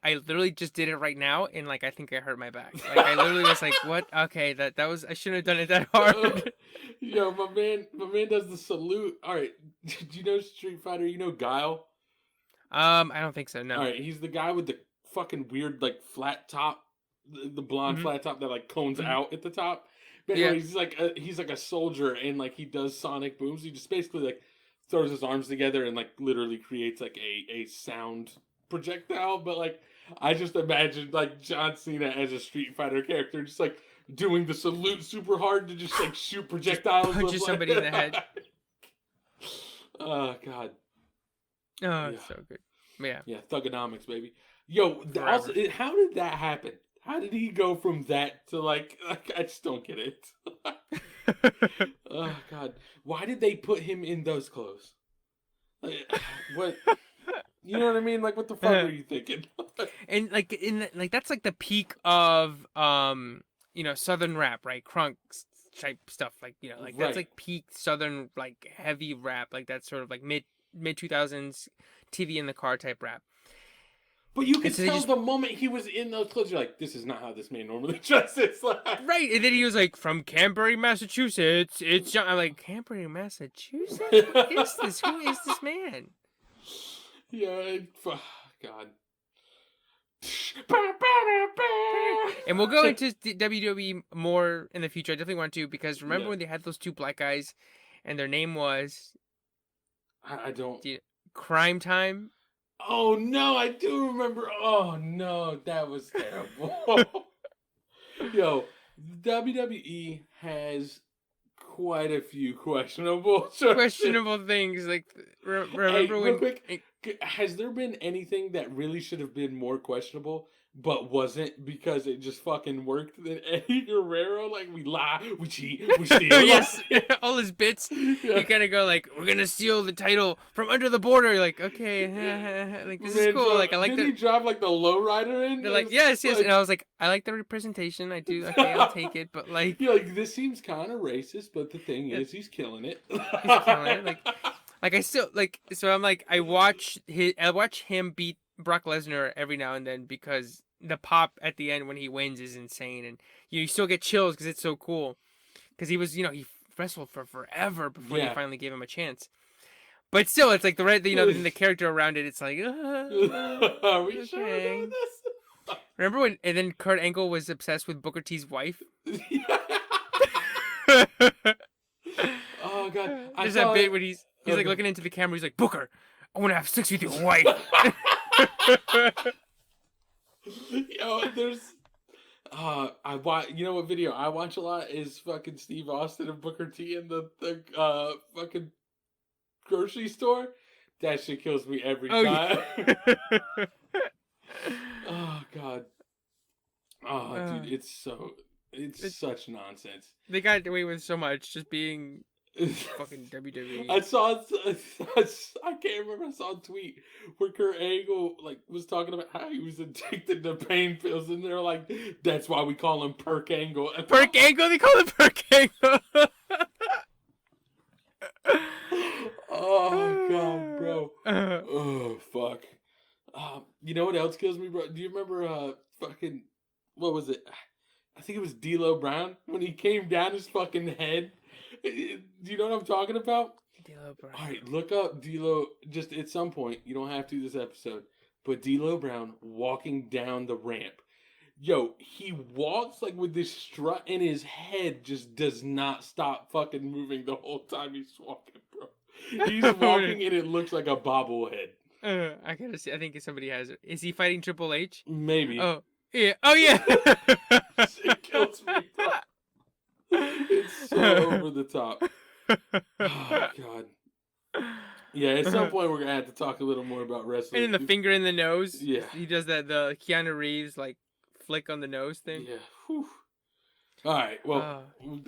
I literally just did it right now, and like I think I hurt my back. Like I literally was like, "What? Okay, that was I shouldn't have done it that hard." Yo, my man does the salute. All right, do you know Street Fighter? You know Guile? I don't think so. No. All right, he's the guy with the fucking weird like flat top, the blonde Mhm. flat top that like cones Mhm. out at the top. But Yeah. anyway, he's like a soldier and like he does sonic booms. He just basically like throws his arms together and like literally creates like a sound projectile. But like I just imagined like John Cena as a Street Fighter character, just like doing the salute super hard to just like shoot projectiles. punches somebody in the head. Oh God. Oh, Yeah. it's so good. Yeah. Yeah, Thugonomics, baby. Yo, also, how did that happen? How did he go from that to like I just don't get it. Oh God, why did they put him in those clothes? Like, what? You know what I mean? Like, what the fuck were you thinking? And like like that's like the peak of Southern rap, right? Crunk type stuff, like like that's Right. like peak Southern like heavy rap, like that's sort of like mid 2000s TV in the car type rap. But you could so they tell just- the moment he was in those clothes, you're like, this is not how this man normally dresses. Like, Right, and then he was like, from Canterbury, Massachusetts. It's John. I'm like, Canterbury, Massachusetts. What is this? Who is this man? Yeah, God. And we'll go into WWE more in the future. I definitely want to, because remember Yeah. when they had those two black guys, and their name was I don't. Crime Time. Oh no, I do remember. Oh no, that was terrible. Yo, WWE has quite a few questionable Things. Like, remember Hey, when? real quick, has there been anything that really should have been more questionable but wasn't because it just fucking worked than Eddie Guerrero? Like, we lie, we cheat, we steal. Yes, all his bits. You kind of go like, "We're gonna steal the title from under the border." You're like, okay, like this is cool. Like I like Did he that. drop like the lowrider in? They're like, yes, and I was like, I like the representation. I do. Okay, I'll take it. But like, you're like, this seems kind of racist, but the thing is, he's killing it. he's killing it. Like I still like. So I'm like, I watch him beat Brock Lesnar every now and then, because the pop at the end when he wins is insane, and you still get chills because it's so cool. Because he was, he wrestled for forever before they finally gave him a chance. But still, it's like the character around it. It's like, Are we sure okay. about this? Remember when? And then Kurt Angle was obsessed with Booker T's wife. Oh God! There's that bit when he's like looking into the camera. He's like, Booker, I want to have sex with your wife. Yo, there's. I watch. You know what video I watch a lot is fucking Steve Austin and Booker T in the fucking grocery store. That shit kills me every time. Yeah. Oh God. Oh dude, it's such nonsense. They got away with so much just being fucking WWE. I can't remember. I saw a tweet where Kurt Angle was talking about how he was addicted to pain pills, and they're like, "That's why we call him Perk Angle." Perk Angle? They call him Perk Angle. Oh God, bro. Oh fuck. You know what else kills me, bro? Do you remember fucking what was it? I think it was D'Lo Brown when he came down his fucking head. Do you know what I'm talking about? D'Lo Brown. All right, look up D'Lo. Just at some point, you don't have to this episode, but D'Lo Brown walking down the ramp. Yo, he walks like with this strut, and his head just does not stop fucking moving the whole time he's walking, bro. He's walking, and it looks like a bobblehead. I gotta see. I think somebody has it. Is he fighting Triple H? Maybe. Oh yeah. Oh yeah. It kills me, bro. It's so over the top. Oh God. Yeah, at some point we're gonna have to talk a little more about wrestling. And then the finger in the nose. Yeah. He does that. The Keanu Reeves like flick on the nose thing. Yeah. Whew. All right. Well,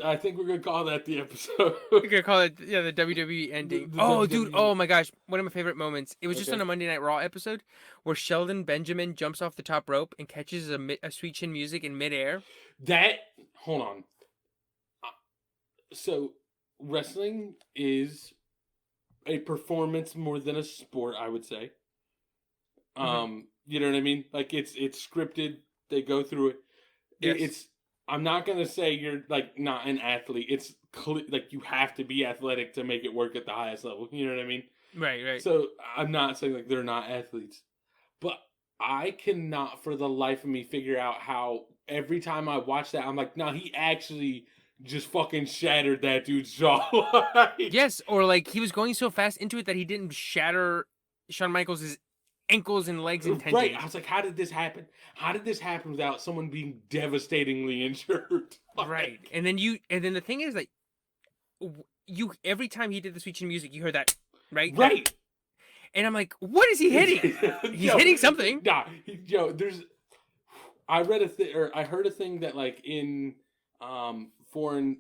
I think we're gonna call that the episode. We're gonna call it the WWE ending. The WWE. WWE. Oh my gosh! One of my favorite moments. It was just on a Monday Night Raw episode where Sheldon Benjamin jumps off the top rope and catches a Sweet Chin Music in midair. Hold on. So, wrestling is a performance more than a sport, I would say. You know what I mean? Like it's scripted. They go through it. Yes. I'm not gonna say you're like not an athlete. It's like you have to be athletic to make it work at the highest level. You know what I mean? Right. So I'm not saying like they're not athletes, but I cannot for the life of me figure out how every time I watch that I'm like, no, he actually just fucking shattered that dude's jaw. Yes, or like he was going so fast into it that he didn't shatter Shawn Michaels' ankles and legs and tendons. Right. I was like, how did this happen? How did this happen without someone being devastatingly injured? Right. And then the thing is like you every time he did the Sweet Chin Music, you heard that, right? Right. And I'm like, what is he hitting? He's hitting something. Nah, I heard a thing that like in foreign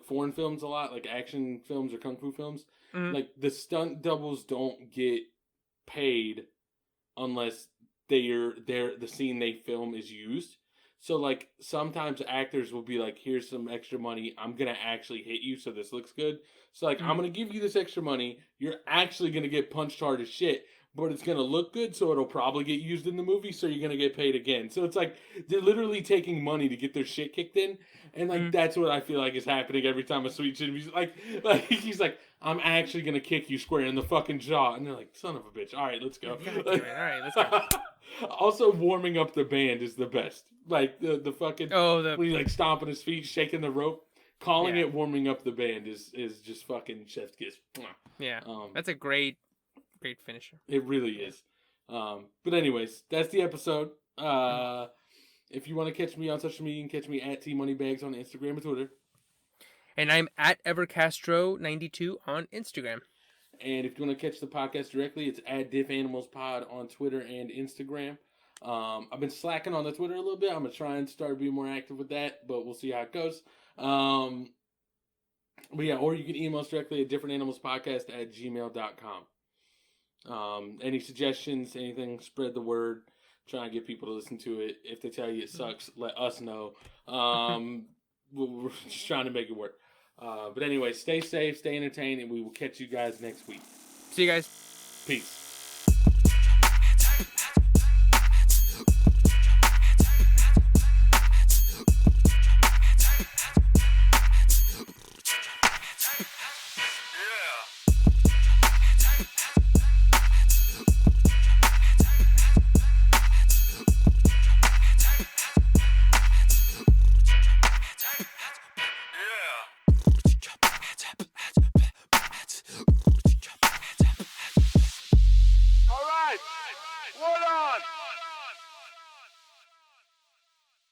foreign films a lot, like action films or kung fu films, like the stunt doubles don't get paid unless the scene they film is used. So like sometimes actors will be like, here's some extra money, I'm gonna actually hit you so this looks good. So like I'm gonna give you this extra money, you're actually gonna get punched hard as shit, but it's gonna look good, so it'll probably get used in the movie, so you're gonna get paid again. So it's like they're literally taking money to get their shit kicked in, and like that's what I feel like is happening every time a Sweet Chin Music like he's like, I'm actually gonna kick you square in the fucking jaw, and they're like, son of a bitch. All right, let's go. All right, let's go. Also, warming up the band is the best. Like the fucking when he's like stomping his feet, shaking the rope, calling it warming up the band is just fucking chef's kiss. Yeah, that's a great finisher. It really is. But anyways, that's the episode. If you want to catch me on social media, you can catch me at TMoneybags on Instagram and Twitter. And I'm at EverCastro92 on Instagram. And if you want to catch the podcast directly, it's at DiffAnimalsPod on Twitter and Instagram. I've been slacking on the Twitter a little bit. I'm going to try and start being more active with that, but we'll see how it goes. But yeah, or you can email us directly at differentanimalspodcast@gmail.com. Any suggestions, anything, spread the word. Try and get people to listen to it. If they tell you it sucks, let us know. We're just trying to make it work. But anyway, stay safe, stay entertained, and we will catch you guys next week. See you guys. Peace. All right, hold on.